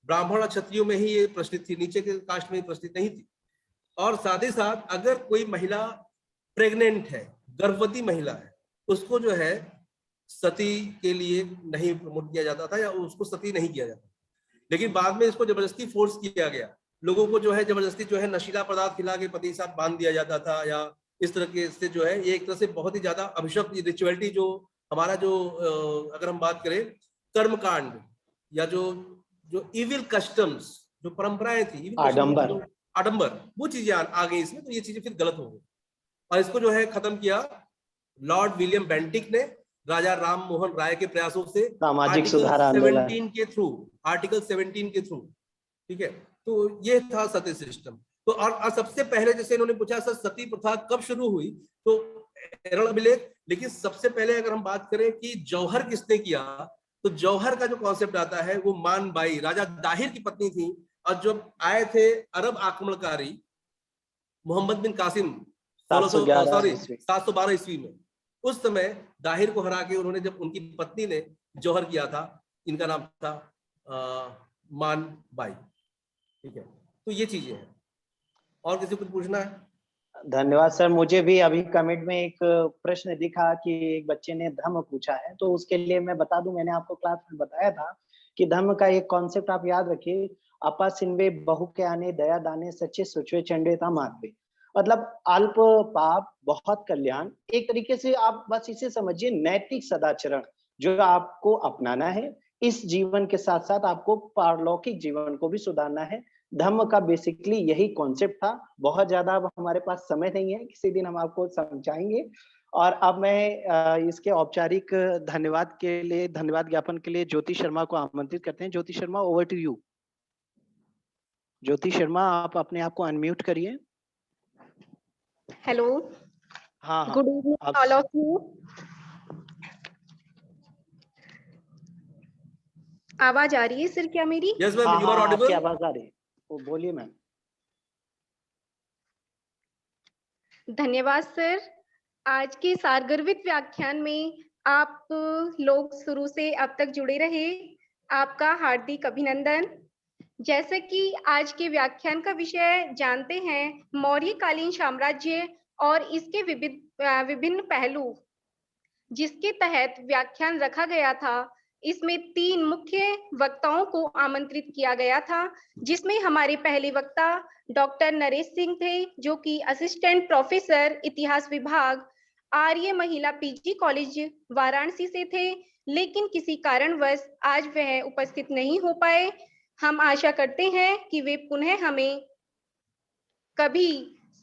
ब्राह्मण और क्षत्रियों में ही ये प्रचलित थी, नीचे के कास्ट में प्रचलित नहीं थी। और साथ ही साथ अगर कोई महिला प्रेग्नेंट है, गर्भवती महिला है, उसको जो है सती के लिए नहीं प्रमोट किया जाता था या उसको सती नहीं किया जाता। लेकिन बाद में इसको जबरदस्ती फोर्स किया गया, लोगों को जो है जबरदस्ती जो है नशीला पदार्थ खिला के पति के साथ बांध दिया जाता था, या इस तरह के से जो है ये एक तरह से बहुत ही ज्यादा अभिशप्त रिचुअलिटी, जो हमारा जो अगर हम बात करें कर्मकांड या जो इविल कस्टम्स, जो परंपराएं थी, आडंबर, वो चीजें आ गई इसमें। तो ये चीजें फिर गलत हो गई और इसको जो है खत्म किया लॉर्ड विलियम बेंटिक ने राजा राम मोहन राय के प्रयासों से, सामाजिक सुधार आर्टिकल 17 के थ्रू। ठीक है, तो ये था सती सिस्टम। तो और सबसे पहले जैसे इन्होंने पूछा सर सती प्रथा कब शुरू हुई, तो एरल अभिलेख। लेकिन सबसे पहले अगर हम बात करें कि जौहर किसने किया, तो जौहर का जो कॉन्सेप्ट आता है वो मान बाई राजा दाहिर की पत्नी थी। और जब आए थे अरब आक्रमणकारी मोहम्मद बिन कासिम 712 ईस्वी में, उस समय दाहिर को हरा के उन्होंने, जब उनकी पत्नी ने जौहर किया था, इनका नाम था मान बाई। ठीक है, तो ये चीजें हैं। और किसी को पूछना है? धन्यवाद सर। मुझे भी अभी कमेंट में एक प्रश्न दिखा कि एक बच्चे ने धम्म पूछा है, तो उसके लिए मैं बता दूं, मैंने आपको क्लास में बताया था कि धम्म का एक कॉन्सेप्ट आप याद रखिए, अपा सिन्वे बहु के आने दया दाने सच्चे सुचवे चंडेता माधवे, मतलब अल्प पाप बहुत कल्याण। एक तरीके से आप बस इसे समझिए नैतिक सदाचरण जो आपको अपनाना है, इस जीवन के साथ साथ आपको पारलौकिक जीवन को भी सुधारना है। धम्म का बेसिकली यही कॉन्सेप्ट था। बहुत ज्यादा अब हमारे पास समय नहीं है, किसी दिन हम आपको समझाएंगे। और अब मैं इसके औपचारिक धन्यवाद ज्ञापन के लिए ज्योति शर्मा को आमंत्रित करते हैं। Jyoti Sharma, over to you. Jyoti Sharma, आप अपने आप को अनम्यूट करिए। हेलो, हाँ, good evening all of you. आवाज आ रही है सर क्या मेरी? Yes ma'am, you are audible. आपकी आवाज आ रही है, बोलिए मैम। धन्यवाद सर। आज के सारगर्भित व्याख्यान में आप लोग शुरू से अब तक जुड़े रहे, आपका हार्दिक अभिनंदन। जैसे कि आज के व्याख्यान का विषय जानते हैं, मौर्यकालीन साम्राज्य और इसके विभिन्न पहलू, जिसके तहत व्याख्यान रखा गया था। इसमें 3 मुख्य वक्ताओं को आमंत्रित किया गया था, जिसमें हमारे पहले वक्ता डॉक्टर नरेश सिंह थे, जो कि असिस्टेंट प्रोफेसर इतिहास विभाग आर्य महिला पीजी कॉलेज वाराणसी से थे, लेकिन किसी कारणवश आज वह उपस्थित नहीं हो पाए। हम आशा करते हैं कि वे पुनः हमें कभी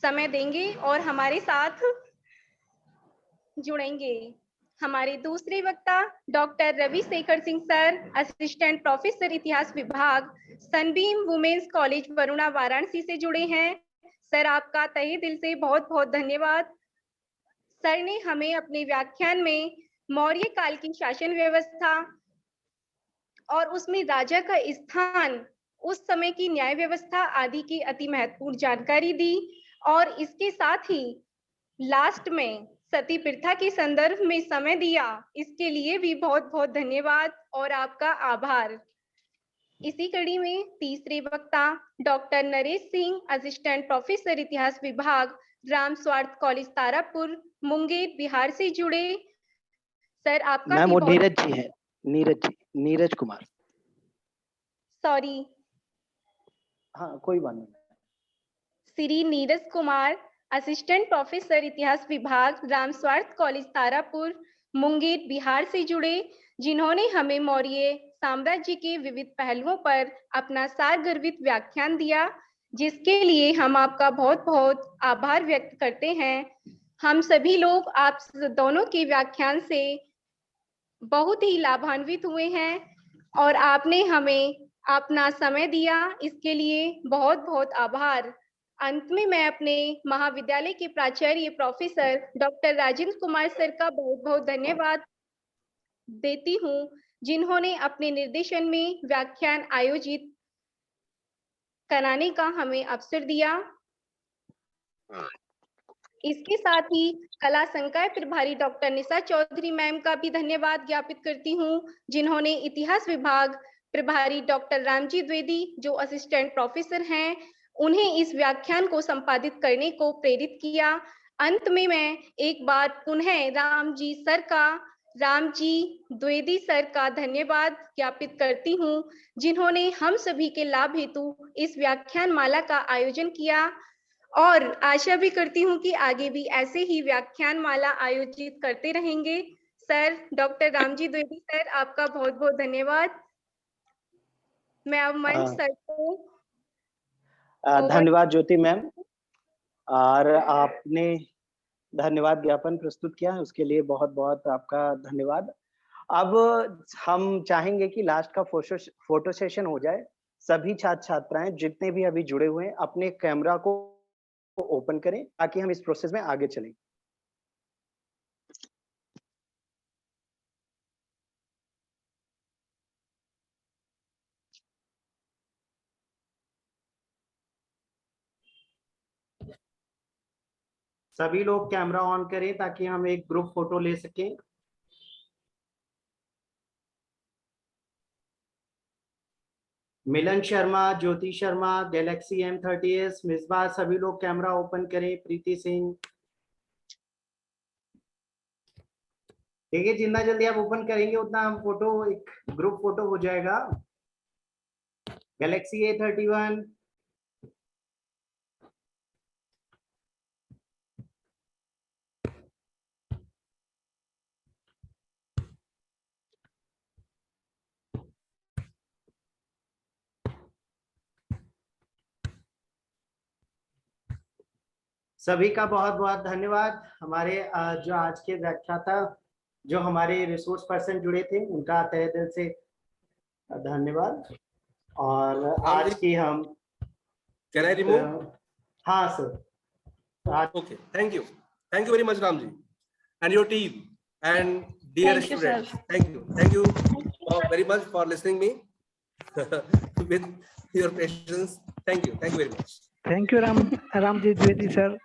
समय देंगे और हमारे साथ जुड़ेंगे। हमारे दूसरे वक्ता doctor Ravi Shekhar Singh sir, assistant professor इतिहास विभाग Sunbeam Women's College Varuna Varanasi से जुड़े हैं। सर, आपका तहे दिल से बहुत बहुत धन्यवाद। सर ने हमें अपने व्याख्यान में मौर्य काल की शासन व्यवस्था और उसमें राजा का स्थान, उस समय की न्याय व्यवस्था आदि की अति महत्वपूर्ण जानकारी दी। और इसके साथ ही लास्ट में सती प्रथा के संदर्भ में समय दिया, इसके लिए भी बहुत बहुत धन्यवाद और आपका आभार। इसी कड़ी में तीसरे वक्ता doctor Naresh Singh, assistant professor इतिहास विभाग, राम स्वार्थ कॉलेज तारापुर, मुंगेर, बिहार से जुड़े। सर आपका मैम भी वो बहुत नीरज जी है, नीरज कुमार। सॉरी, हाँ कोई बात नहीं। श्री नीरज कुमार, असिस्टेंट प्रोफेसर इतिहास विभाग, राम स्वार्थ कॉलेज तारापुर, मुंगेर, बिहार से जुड़े, जिन्होंने हमें मौर्य साम्राज्य के विविध पहलुओं पर अपना सारगर्भित व्याख्यान दिया, जिसके लिए हम आपका बहुत बहुत आभार व्यक्त करते हैं। हम सभी लोग आप दोनों के व्याख्यान से बहुत ही लाभान्वित हुए हैं और आपने हमें अपना समय दिया, इसके लिए बहुत बहुत आभार। अंत में मैं अपने महाविद्यालय के प्राचार्य professor doctor Rajendra Kumar sir का बहुत बहुत धन्यवाद देती हूँ, जिन्होंने अपने निर्देशन में व्याख्यान आयोजित कराने का हमें अवसर दिया। इसके साथ ही कला संकाय प्रभारी डॉक्टर निशा चौधरी मैम का भी धन्यवाद ज्ञापित करती हूँ, जिन्होंने इतिहास विभाग प्रभारी डॉक्टर रामजी द्विवेदी, जो असिस्टेंट प्रोफेसर हैं, उन्हें इस व्याख्यान को संपादित करने को प्रेरित किया। अंत में मैं एक बार पुनः रामजी द्विवेदी सर का धन्यवाद ज्ञापित करती हूँ, जिन्होंने हम सभी के लाभ हेतु इस व्याख्यान माला का आयोजन किया और आशा भी करती हूँ कि आगे भी ऐसे ही व्याख्यान माला आयोजित करते रहेंगे। Sir doctor Ramji Dwivedi sir, आपका बहुत बहुत धन्यवाद। मैं अब मंच सर को धन्यवाद ज्योति मैम, और आपने धन्यवाद ज्ञापन प्रस्तुत किया है उसके लिए बहुत बहुत आपका धन्यवाद। अब हम चाहेंगे कि लास्ट का फोटो सेशन हो जाए। सभी छात्र छात्राएं जितने भी अभी जुड़े हुए हैं अपने कैमरा को ओपन करें ताकि हम इस प्रोसेस में आगे चलें। सभी लोग कैमरा ऑन करें ताकि हम एक ग्रुप फोटो ले सकें। मिलन शर्मा, ज्योति शर्मा, गैलेक्सी M30s, मिसबा, सभी लोग कैमरा ओपन करें। प्रीति सिंह, ठीक है, जितना जल्दी आप ओपन करेंगे उतना हम फोटो, एक ग्रुप फोटो हो जाएगा। गैलेक्सी A31, सभी का बहुत बहुत धन्यवाद। हमारे जो आज के व्याख्याता, जो हमारे रिसोर्स पर्सन जुड़े थे, उनका तहे दिल से धन्यवाद। और आज की हम Can I remove? हाँ sir. Okay, thank you very much Ramji and your team and dear students. Thank you very much for listening me with your patience. Thank you very much. Thank you Ramji Dwivedi sir.